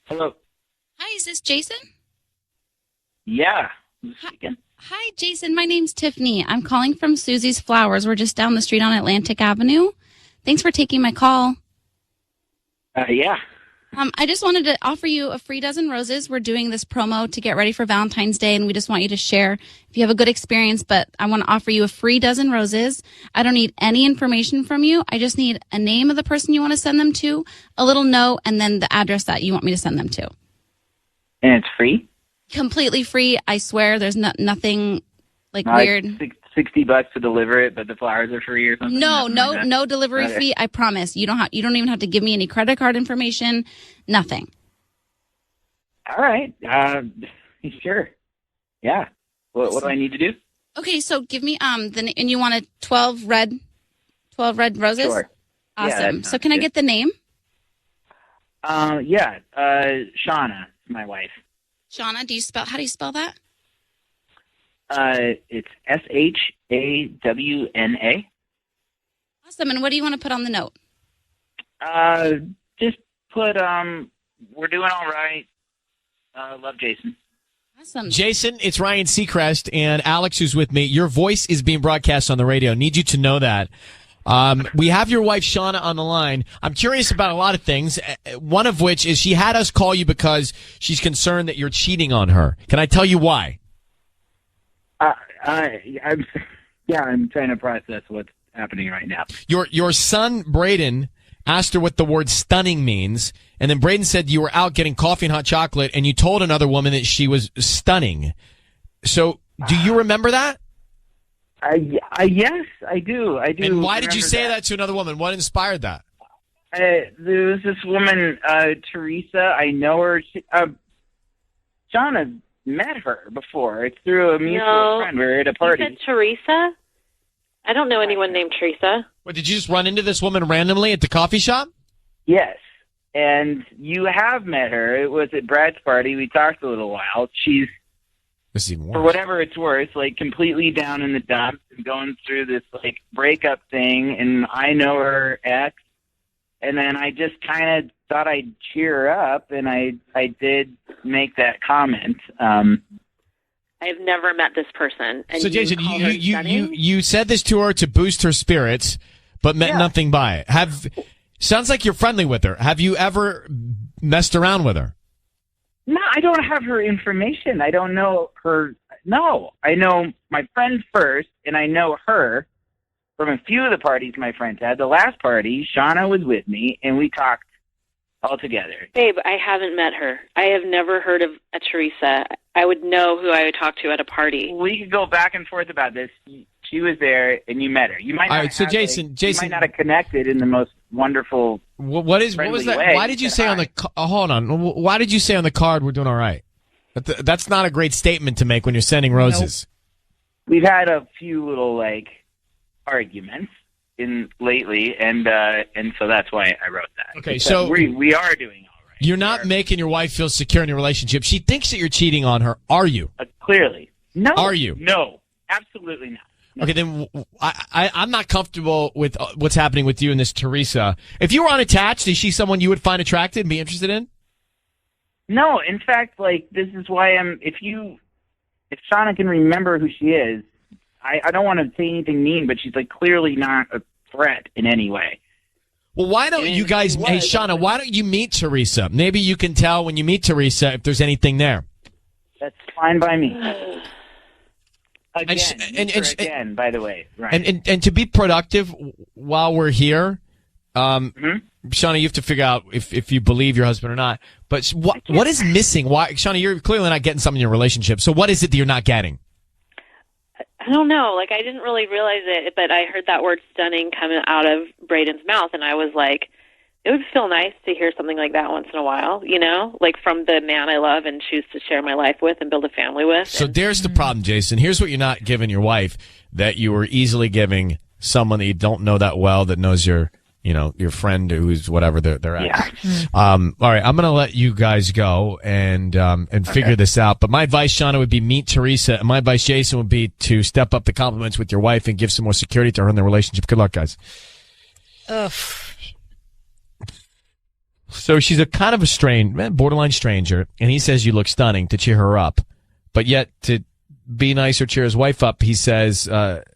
Hello. Hi, is this Jason? Yeah. Hi, Jason. My name's Tiffany. I'm calling from Susie's Flowers. We're just down the street on Atlantic Avenue. Thanks for taking my call. Yeah. I just wanted to offer you a free dozen roses. We're doing this promo to get ready for Valentine's Day, and we just want you to share if you have a good experience, but I want to offer you a free dozen roses. I don't need any information from you. I just need a name of the person you want to send them to, a little note, and then the address that you want me to send them to. And it's free? Completely free. I swear there's nothing like No, weird. it's $60 to deliver it, but the flowers are free or something? No delivery Okay. fee. I promise. You don't even have to give me any credit card information. Nothing. All right. Sure. Yeah. What do I need to do? Okay, so give me and you want 12 red roses? Sure. Awesome. Yeah, So can I get the name? Yeah. Shauna, my wife. Shauna, how do you spell that? It's SHAWNA. Awesome. And what do you want to put on the note? Just put we're doing all right. Love, Jason. Awesome. Jason, it's Ryan Seacrest and Alex who's with me. Your voice is being broadcast on the radio. Need you to know that. We have your wife, Shauna, on the line. I'm curious about a lot of things, one of which is she had us call you because she's concerned that you're cheating on her. Can I tell you why? I'm trying to process what's happening right now. Your son, Braden, asked her what the word stunning means, and then Braden said you were out getting coffee and hot chocolate, and you told another woman that she was stunning. So, do you remember that? Yes, I do. And why did you say that to another woman? What inspired that? There was this woman, Teresa. I know her. Shauna met her before. It's through a mutual friend. We were at a party. You said Teresa? I don't know anyone named Teresa. What, did you just run into this woman randomly at the coffee shop? Yes, and you have met her. It was at Brad's party. We talked a little while. She's, for whatever it's worth, like completely down in the dumps and going through this like breakup thing. And I know her ex, and then I just kind of thought I'd cheer her up, and I did make that comment. I've never met this person. And so, Jason, you said this to her to boost her spirits, but meant nothing by it. Sounds like you're friendly with her. Have you ever messed around with her? No, I don't have her information. I don't know her. No, I know my friend first, and I know her from a few of the parties my friends had. The last party, Shauna was with me, and we talked all together. Babe, I haven't met her. I have never heard of a Teresa. I would know who I would talk to at a party. We could go back and forth about this. She was there, and you met her. You might not. All right, so have, Jason, you might not have connected in the most wonderful. What was that? Way. Why did you say on the? Hold on. Why did you say on the card we're doing all right? That's not a great statement to make when you're sending roses. Nope. We've had a few little arguments lately, and so that's why I wrote that. Okay, so we are doing all right. You're not making your wife feel secure in your relationship. She thinks that you're cheating on her. Are you? Clearly, no. Are you? No, absolutely not. No. Okay, then I'm not comfortable with what's happening with you and this Teresa. If you were unattached, is she someone you would find attractive and be interested in? No, in fact, this is why if you if Shauna can remember who she is, I don't want to say anything mean, but she's like clearly not a threat in any way. Well, why don't you guys, hey, Shauna, why don't you meet Teresa? Maybe you can tell when you meet Teresa if there's anything there. That's fine by me. And Again, by the way. Right. And to be productive while we're here, Shauna, you have to figure out if you believe your husband or not. But what is missing? Why, Shauna, you're clearly not getting something in your relationship. So what is it that you're not getting? I don't know. Like, I didn't really realize it, but I heard that word stunning coming out of Braden's mouth, and I was like, it would feel nice to hear something like that once in a while, you know, like from the man I love and choose to share my life with and build a family with. So there's the problem, Jason. Here's what you're not giving your wife that you were easily giving someone that you don't know that well, that knows your friend who's whatever they're at. Yeah. All right, I'm gonna let you guys go and figure this out. But my advice, Shauna, would be meet Teresa, and my advice, Jason, would be to step up the compliments with your wife and give some more security to her in their relationship. Good luck, guys. Ugh. So she's a kind of a borderline stranger, and he says you look stunning to cheer her up, but yet to be nice or cheer his wife up, he says,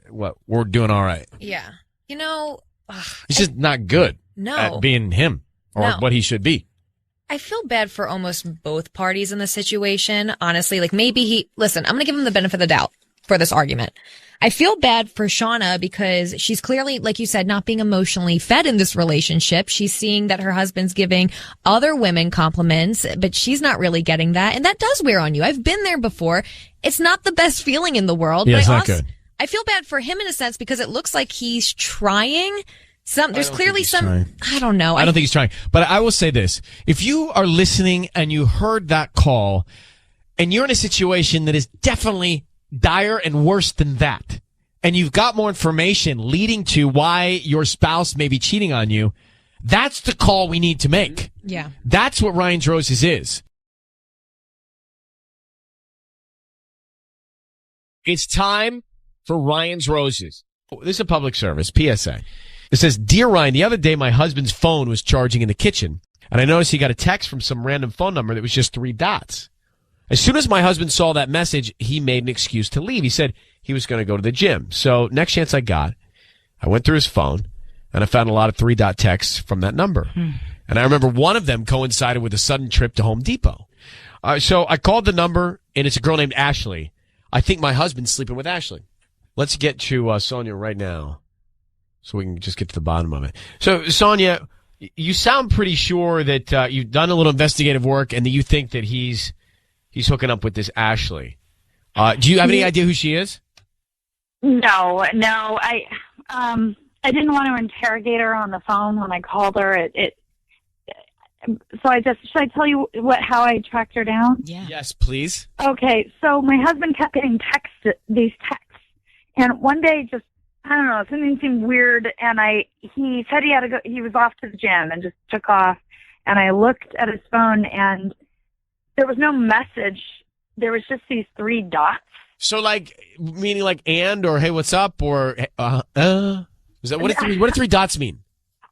we're doing all right. Yeah. He's just not good at being him or what he should be. I feel bad for almost both parties in the situation. Honestly, like maybe listen, I'm going to give him the benefit of the doubt for this argument. I feel bad for Shauna because she's clearly, like you said, not being emotionally fed in this relationship. She's seeing that her husband's giving other women compliments, but she's not really getting that. And that does wear on you. I've been there before. It's not the best feeling in the world. Yeah, but it's not good. I feel bad for him in a sense because it looks like he's trying. There's clearly some, I don't know. I don't think he's trying. But I will say this. If you are listening and you heard that call and you're in a situation that is definitely dire and worse than that, and you've got more information leading to why your spouse may be cheating on you, that's the call we need to make. Yeah. That's what Ryan's Roses is. It's time for Ryan's Roses. This is a public service, PSA. It says, Dear Ryan, the other day my husband's phone was charging in the kitchen, and I noticed he got a text from some random phone number that was just 3 dots. As soon as my husband saw that message, he made an excuse to leave. He said he was going to go to the gym. So next chance I got, I went through his phone, and I found a lot of 3-dot texts from that number. And I remember one of them coincided with a sudden trip to Home Depot. So I called the number, and it's a girl named Ashley. I think my husband's sleeping with Ashley. Let's get to Sonia right now so we can just get to the bottom of it. So, Sonia, you sound pretty sure that you've done a little investigative work and that you think that he's hooking up with this Ashley. Do you have any idea who she is? No. I didn't want to interrogate her on the phone when I called her. So should I tell you how I tracked her down? Yeah. Yes, please. Okay. So my husband kept getting these texts, and one day I don't know, something seemed weird, and he said he had to go, he was off to the gym and just took off, and I looked at his phone, and there was no message. There was just these 3 dots. So, meaning and, or hey, what's up, or is that what do 3 dots mean?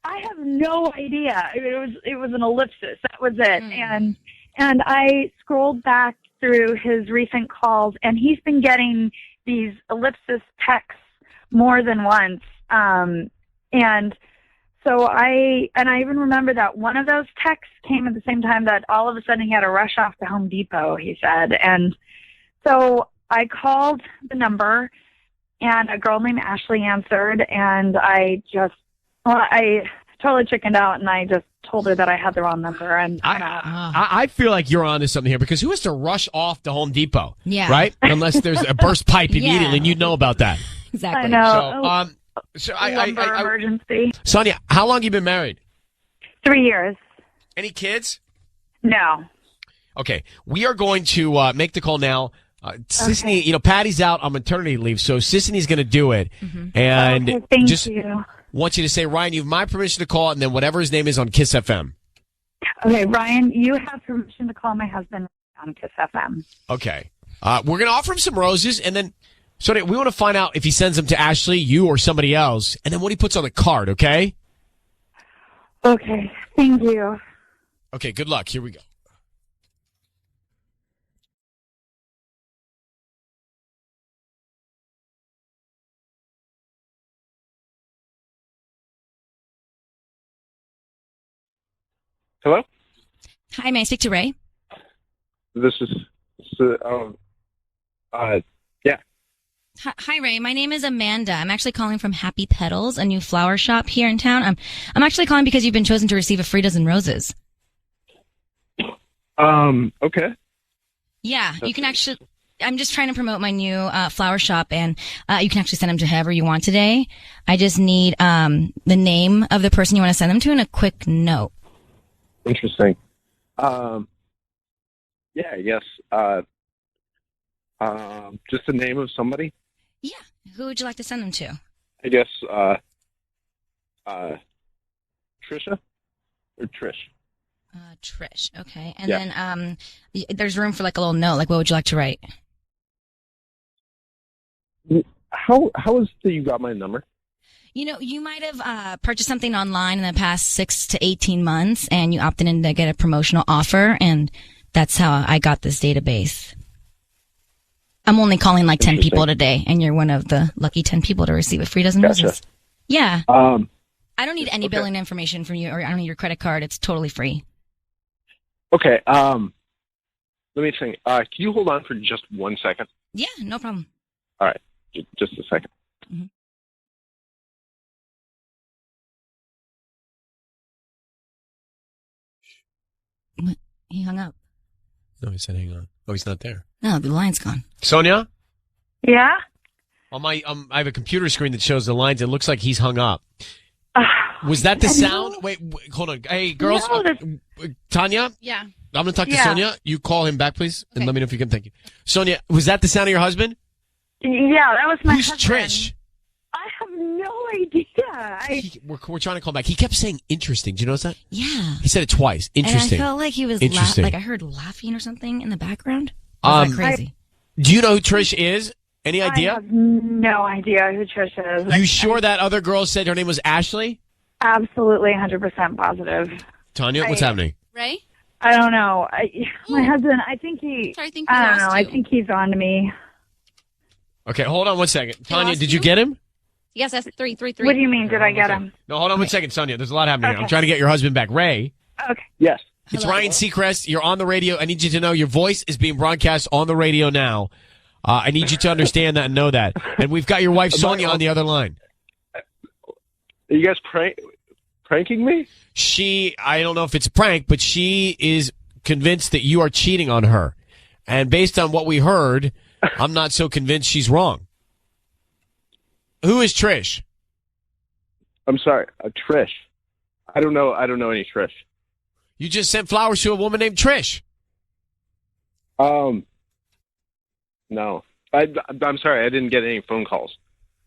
I have no idea. It was an ellipsis. That was it. And I scrolled back through his recent calls, and he's been getting these ellipsis texts more than once. And so I even remember that one of those texts came at the same time that all of a sudden he had to rush off to Home Depot, he said. And so I called the number, and a girl named Ashley answered, and I totally chickened out, and I just told her that I had the wrong number. And I feel like you're onto something here, because who has to rush off to Home Depot? Yeah. Right? Unless there's a burst pipe immediately, and you know about that. Exactly. I know. So emergency. Sonia, how long have you been married? 3 years. Any kids? No. Okay, we are going to make the call now. Sissany, Patty's out on maternity leave, so Sissany's going to do it. And Okay, thank you. Want you to say, Ryan, you have my permission to call, and then whatever his name is on Kiss FM. Okay, Ryan, you have permission to call my husband on Kiss FM. Okay. We're going to offer him some roses, and then Sonia, we want to find out if he sends them to Ashley, you, or somebody else, and then what he puts on the card, okay? Okay, thank you. Okay, good luck. Here we go. Hello? Hi, may I speak to Ray? This is, yeah. Hi, Ray. My name is Amanda. I'm actually calling from Happy Petals, a new flower shop here in town. I'm actually calling because you've been chosen to receive a free dozen roses. Okay. Yeah, you can actually. I'm just trying to promote my new flower shop, and you can actually send them to whoever you want today. I just need the name of the person you want to send them to and a quick note. Interesting. Yeah, I guess. Just the name of somebody. Yeah. Who would you like to send them to? I guess. Trisha or Trish. Trish. Okay. And then there's room for like a little note. Like, what would you like to write? How is it that you got my number? You know, you might have purchased something online in the past 6 to 18 months, and you opted in to get a promotional offer, and that's how I got this database. I'm only calling like 10 people today, and you're one of the lucky 10 people to receive a free dozen roses. Yeah. I don't need any billing information from you, or I don't need your credit card. It's totally free. Okay. Let me think. Can you hold on for just 1 second? Yeah, no problem. All right. Just a second. Mm-hmm. What? He hung up. No, he said hang on. Oh, he's not there. No, the line's gone. Sonia? Yeah? On my, I have a computer screen that shows the lines. It looks like he's hung up. Was that the sound? Wait, hold on. Hey, girls. Tanya? Yeah. I'm going to talk to Sonia. You call him back, please, and let me know if you can. Thank you. Sonia, was that the sound of your husband? Yeah, that was my Who's husband. Trish? I have no idea. We're trying to call back. He kept saying interesting. Do you notice that? Yeah. He said it twice. Interesting. And I felt like he was Interesting. like I heard laughing or something in the background. Was that crazy? Do you know who Trish is? Any idea? I have no idea who Trish is. You sure that other girl said her name was Ashley? Absolutely 100% positive. Tanya, what's happening? Ray? I don't know. My husband, I think Sorry, I think we I don't lost know. you. I think he's on to me. Okay, hold on 1 second. Tanya, lost did you you? get him? Yes, that's 333. What do you mean? Did I get him? No, hold on 1 second, Sonia. There's a lot happening here. I'm Okay. trying to get your husband back. Ray, Okay. Yes. it's Ryan Seacrest. You're on the radio. I need you to know your voice is being broadcast on the radio now. I need you to understand that and know that. And we've got your wife, Sonia, on the other line. Are you guys pranking me? I don't know if it's a prank, but she is convinced that you are cheating on her. And based on what we heard, I'm not so convinced she's wrong. Who is Trish? I'm sorry, Trish. I don't know any Trish. You just sent flowers to a woman named Trish. No. I'm sorry, I didn't get any phone calls.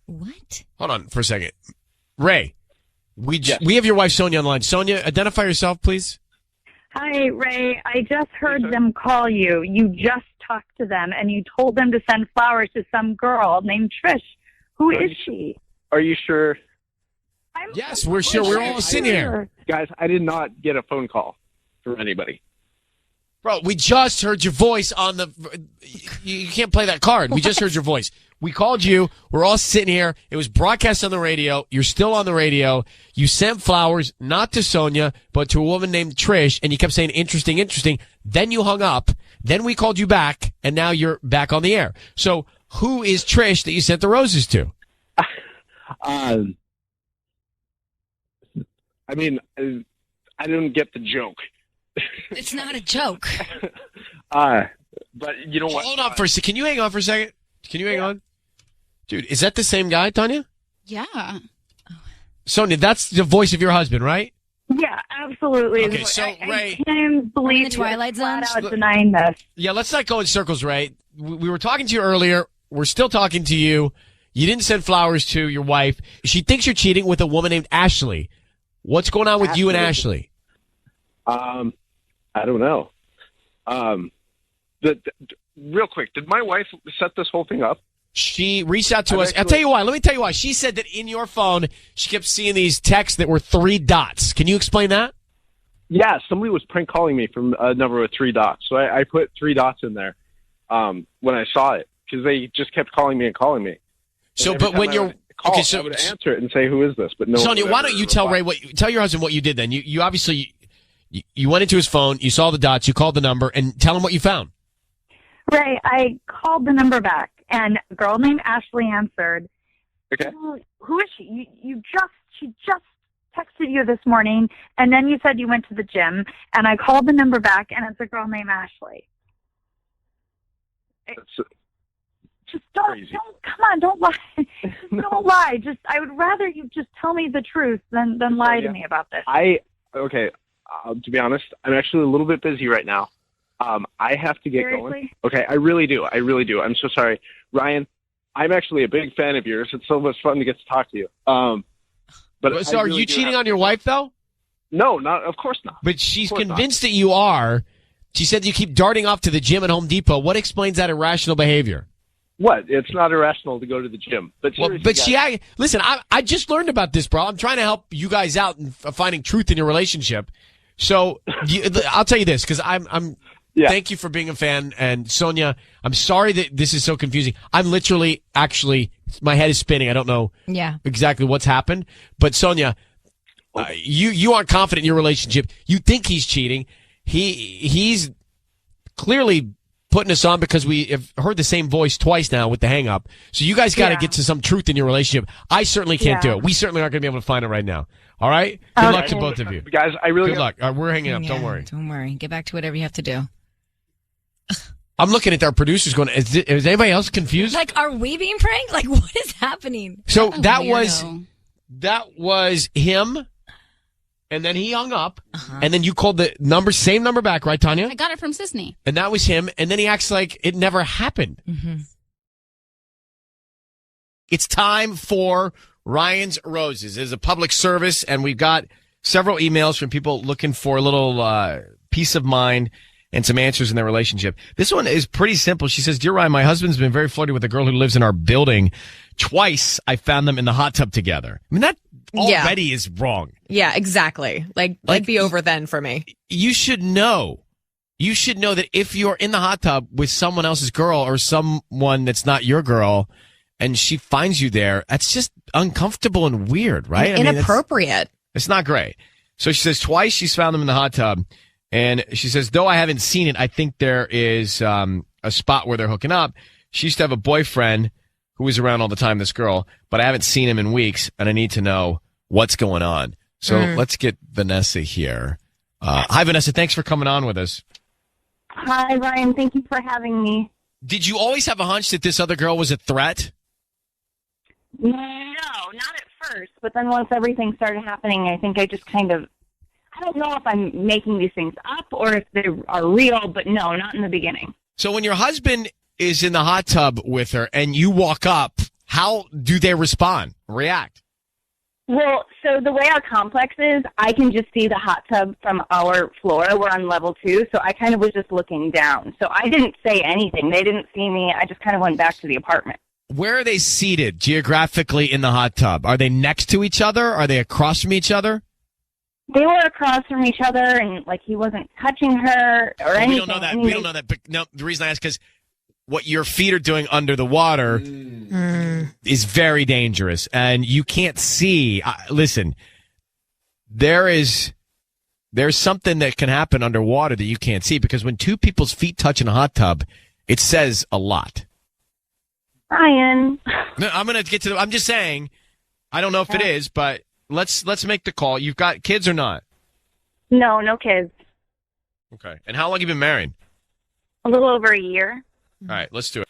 What? Hold on for a second. Ray, we have your wife Sonia on the line. Sonia, identify yourself, please. Hi, Ray. I just heard them call you. You just talked to them, and you told them to send flowers to some girl named Trish. Who is she? Are you sure? Yes, we're sure. We're all sitting here. Guys, I did not get a phone call from anybody. Bro, we just heard your voice on the... You can't play that card. We just heard your voice. We called you. We're all sitting here. It was broadcast on the radio. You're still on the radio. You sent flowers, not to Sonia, but to a woman named Trish, and you kept saying, interesting, interesting. Then you hung up. Then we called you back, and now you're back on the air. So who is Trish that you sent the roses to? I mean, I didn't get the joke. It's not a joke. But you know what? Hold on for a second. Can you hang on for a second? Can you hang on? Dude, is that the same guy, Tanya? Yeah. Sonia, that's the voice of your husband, right? Yeah, absolutely. Okay, so, Ray... I can't believe the Twilight Zone? you're flat out denying this. Yeah, let's not go in circles, Ray. We were talking to you earlier. We're still talking to you. You didn't send flowers to your wife. She thinks you're cheating with a woman named Ashley. What's going on with you and Ashley? I don't know. Real quick, did my wife set this whole thing up? She reached out to us. I'll tell you why. Let me tell you why. She said that in your phone, she kept seeing these texts that were 3 dots. Can you explain that? Yeah, somebody was prank calling me from a number with 3 dots. So I put 3 dots in there when I saw it because they just kept calling me and calling me. So, but when you're call, I would answer it and say, "Who is this?" But no. Sonia, why don't you tell Ray tell your husband what you did then? You obviously You went into his phone, you saw the dots, you called the number, and tell him what you found. Right. I called the number back, and a girl named Ashley answered. Okay. Who is she? She just texted you this morning, and then you said you went to the gym, and I called the number back, and it's a girl named Ashley. Just don't, come on, don't lie. Don't lie. I would rather you just tell me the truth than lie to me about this. To be honest, I'm actually a little bit busy right now. I have to get going. Okay, I really do. I'm so sorry. Ryan, I'm actually a big fan of yours. It's so much fun to get to talk to you. But so are you cheating on your wife, though? No, of course not. But she's convinced that you are. She said you keep darting off to the gym at Home Depot. What explains that irrational behavior? What? It's not irrational to go to the gym. But listen, I just learned about this, bro. I'm trying to help you guys out in finding truth in your relationship. So I'll tell you this, because thank you for being a fan. And Sonia, I'm sorry that this is so confusing. I'm literally, my head is spinning. I don't know exactly what's happened. But Sonia, you aren't confident in your relationship. You think he's cheating. He's clearly putting us on because we have heard the same voice twice now with the hang up. So you guys got to get to some truth in your relationship. I certainly can't do it. We certainly aren't going to be able to find it right now. All right? Good luck to both of you. Guys, I really good luck. We're hanging up. Don't worry. Don't worry. Get back to whatever you have to do. I'm looking at our producers going, is anybody else confused? Like, are we being pranked? Like, what is happening? So that was him. And then he hung up, and then you called the same number back, right, Tanya? I got it from Sisney. And that was him, and then he acts like it never happened. Mm-hmm. It's time for Ryan's Roses. It's a public service, and we've got several emails from people looking for a little peace of mind and some answers in their relationship. This one is pretty simple. She says, Dear Ryan, my husband's been very flirty with a girl who lives in our building. Twice I found them in the hot tub together. I mean, that already is wrong. Yeah, exactly. Like it'd be over then for me. You should know. You should know that if you're in the hot tub with someone else's girl or someone that's not your girl and she finds you there, that's just uncomfortable and weird, right? Inappropriate. It's not great. So she says twice she's found them in the hot tub. And she says, though I haven't seen it, I think there is a spot where they're hooking up. She used to have a boyfriend who was around all the time, this girl, but I haven't seen him in weeks, and I need to know what's going on. So let's get Vanessa here. Hi, Vanessa. Thanks for coming on with us. Hi, Ryan. Thank you for having me. Did you always have a hunch that this other girl was a threat? No, not at first. But then once everything started happening, I think I just I don't know if I'm making these things up or if they are real, but no, not in the beginning. So when your husband is in the hot tub with her and you walk up, how do they react? Well, so the way our complex is, I can just see the hot tub from our floor. We're on level 2, so I kind of was just looking down. So I didn't say anything. They didn't see me. I just kind of went back to the apartment. Where are they seated geographically in the hot tub? Are they next to each other? Are they across from each other? They were across from each other, and he wasn't touching her or anything. We don't know that. We don't know that. But no, the reason I ask is what your feet are doing under the water is very dangerous, and you can't see. Listen, there's something that can happen underwater that you can't see, because when two people's feet touch in a hot tub, it says a lot. Ryan. No, I'm going to get to I'm just saying, I don't know if it is, but let's make the call. You've got kids or not? No kids. Okay. And how long have you been married? A little over a year. All right, let's do it.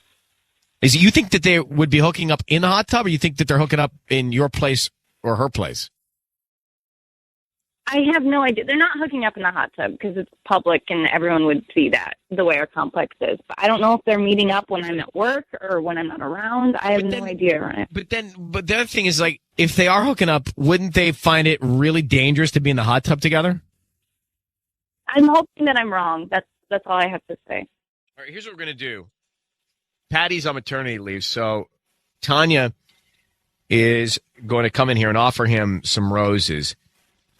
Is it you think that they would be hooking up in the hot tub, or you think that they're hooking up in your place or her place? I have no idea. They're not hooking up in the hot tub because it's public and everyone would see that, the way our complex is. But I don't know if they're meeting up when I'm at work or when I'm not around. I have no idea, Ryan. But the other thing is, if they are hooking up, wouldn't they find it really dangerous to be in the hot tub together? I'm hoping that I'm wrong. That's all I have to say. All right, here's what we're going to do. Patty's on maternity leave, so Tanya is going to come in here and offer him some roses.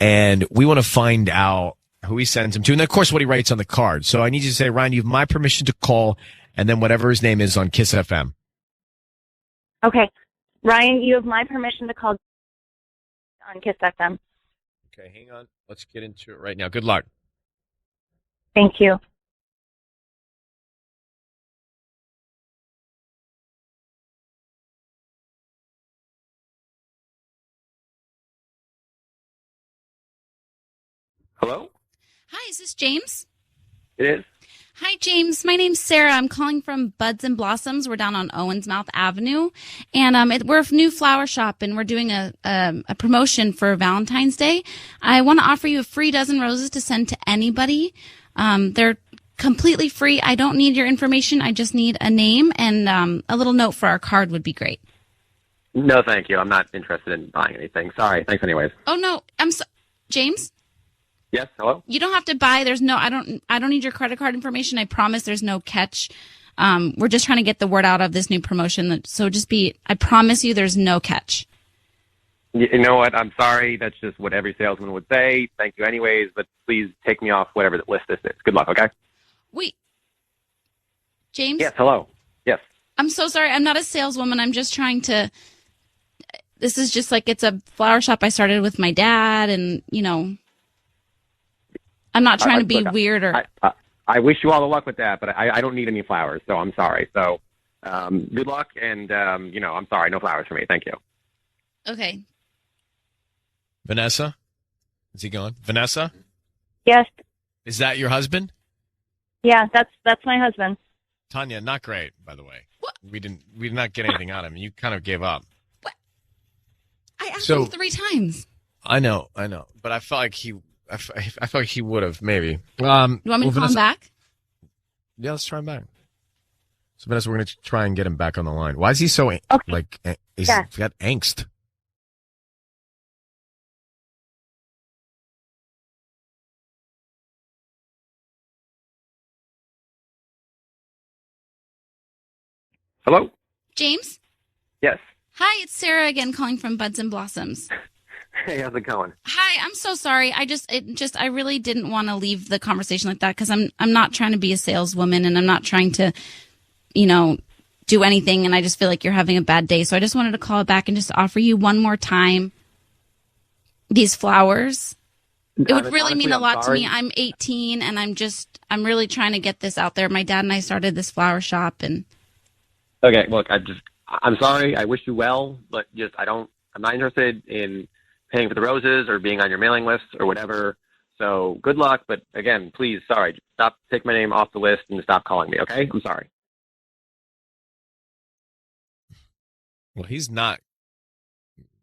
And we want to find out who he sends them to. And, of course, what he writes on the card. So I need you to say, Ryan, you have my permission to call, and then whatever his name is on Kiss FM. Okay. Ryan, you have my permission to call on Kiss FM. Okay, hang on. Let's get into it right now. Good luck. Thank you. Hello? Hi, is this James? It is. Hi, James. My name's Sarah. I'm calling from Buds and Blossoms. We're down on Owensmouth Avenue, and we're a new flower shop, and we're doing a promotion for Valentine's Day. I want to offer you a free dozen roses to send to anybody. They're completely free. I don't need your information. I just need a name and a little note for our card would be great. No, thank you. I'm not interested in buying anything. Sorry. Thanks anyways. Oh no, James. Yes, hello? You don't have to buy. I don't need your credit card information. I promise there's no catch. We're just trying to get the word out of this new promotion. So I promise you there's no catch. You know what? I'm sorry. That's just what every salesman would say. Thank you anyways, but please take me off whatever the list this is. Good luck, okay? Wait. James? Yes, hello. Yes. I'm so sorry. I'm not a saleswoman. I'm just trying to. This is just like it's a flower shop I started with my dad, and, I'm not trying to be weird or. I wish you all the luck with that, but I don't need any flowers, so I'm sorry. So good luck, and, I'm sorry. No flowers for me. Thank you. Okay. Vanessa? Is he gone? Vanessa? Yes. Is that your husband? Yeah, that's my husband. Tanya, not great, by the way. What? We did not get anything out of him. You kind of gave up. What? I asked him 3 times. I know, but I felt like I felt like he would have maybe. You want me to call him back? Yeah, let's try him back. So Vanessa, we're going to try and get him back on the line. Why is he so he's got angst? Hello? James? Yes. Hi, it's Sarah again calling from Buds and Blossoms. Hey, how's it going? Hi, I'm so sorry. I really didn't want to leave the conversation like that because I'm not trying to be a saleswoman and I'm not trying to, do anything. And I just feel like you're having a bad day. So I just wanted to call back and just offer you one more time these flowers. It would really mean a lot to me. I'm 18 and I'm really trying to get this out there. My dad and I started this flower shop and. Okay, look, I'm sorry. I wish you well, but I'm not interested in paying for the roses or being on your mailing list or whatever. So good luck. But again, please, sorry, stop, take my name off the list and stop calling me. Okay. I'm sorry. Well, he's not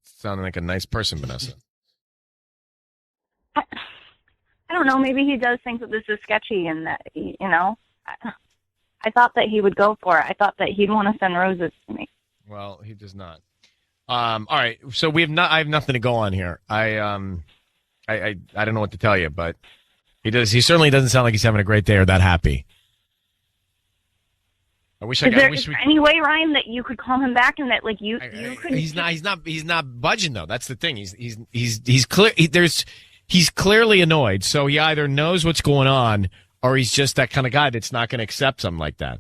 sounding like a nice person, Vanessa. I don't know. Maybe he does think that this is sketchy and that, I thought that he would go for it. I thought that he'd want to send roses to me. Well, he does not. All right. So I have nothing to go on here. I don't know what to tell you, but he certainly doesn't sound like he's having a great day or that happy. Is there any way, Ryan, that you could call him back and that you could? He's not budging though. That's the thing. He's clear. He's clearly annoyed. So he either knows what's going on or he's just that kind of guy that's not going to accept something like that.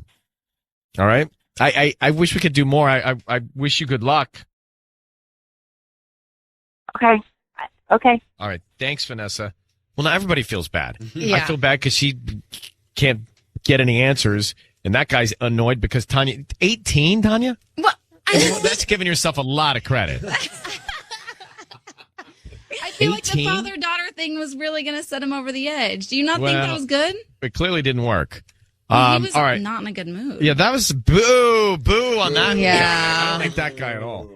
All right. I wish we could do more. I wish you good luck. Okay. Okay. All right. Thanks, Vanessa. Well, now everybody feels bad. Yeah. I feel bad because she can't get any answers, and that guy's annoyed because Tanya, 18, Tanya? What? That's giving yourself a lot of credit. I feel like the father-daughter thing was really going to set him over the edge. Do you not think that was good? It clearly didn't work. He was all right. not in a good mood. Yeah, that was boo on that. Yeah. I don't like that guy at all.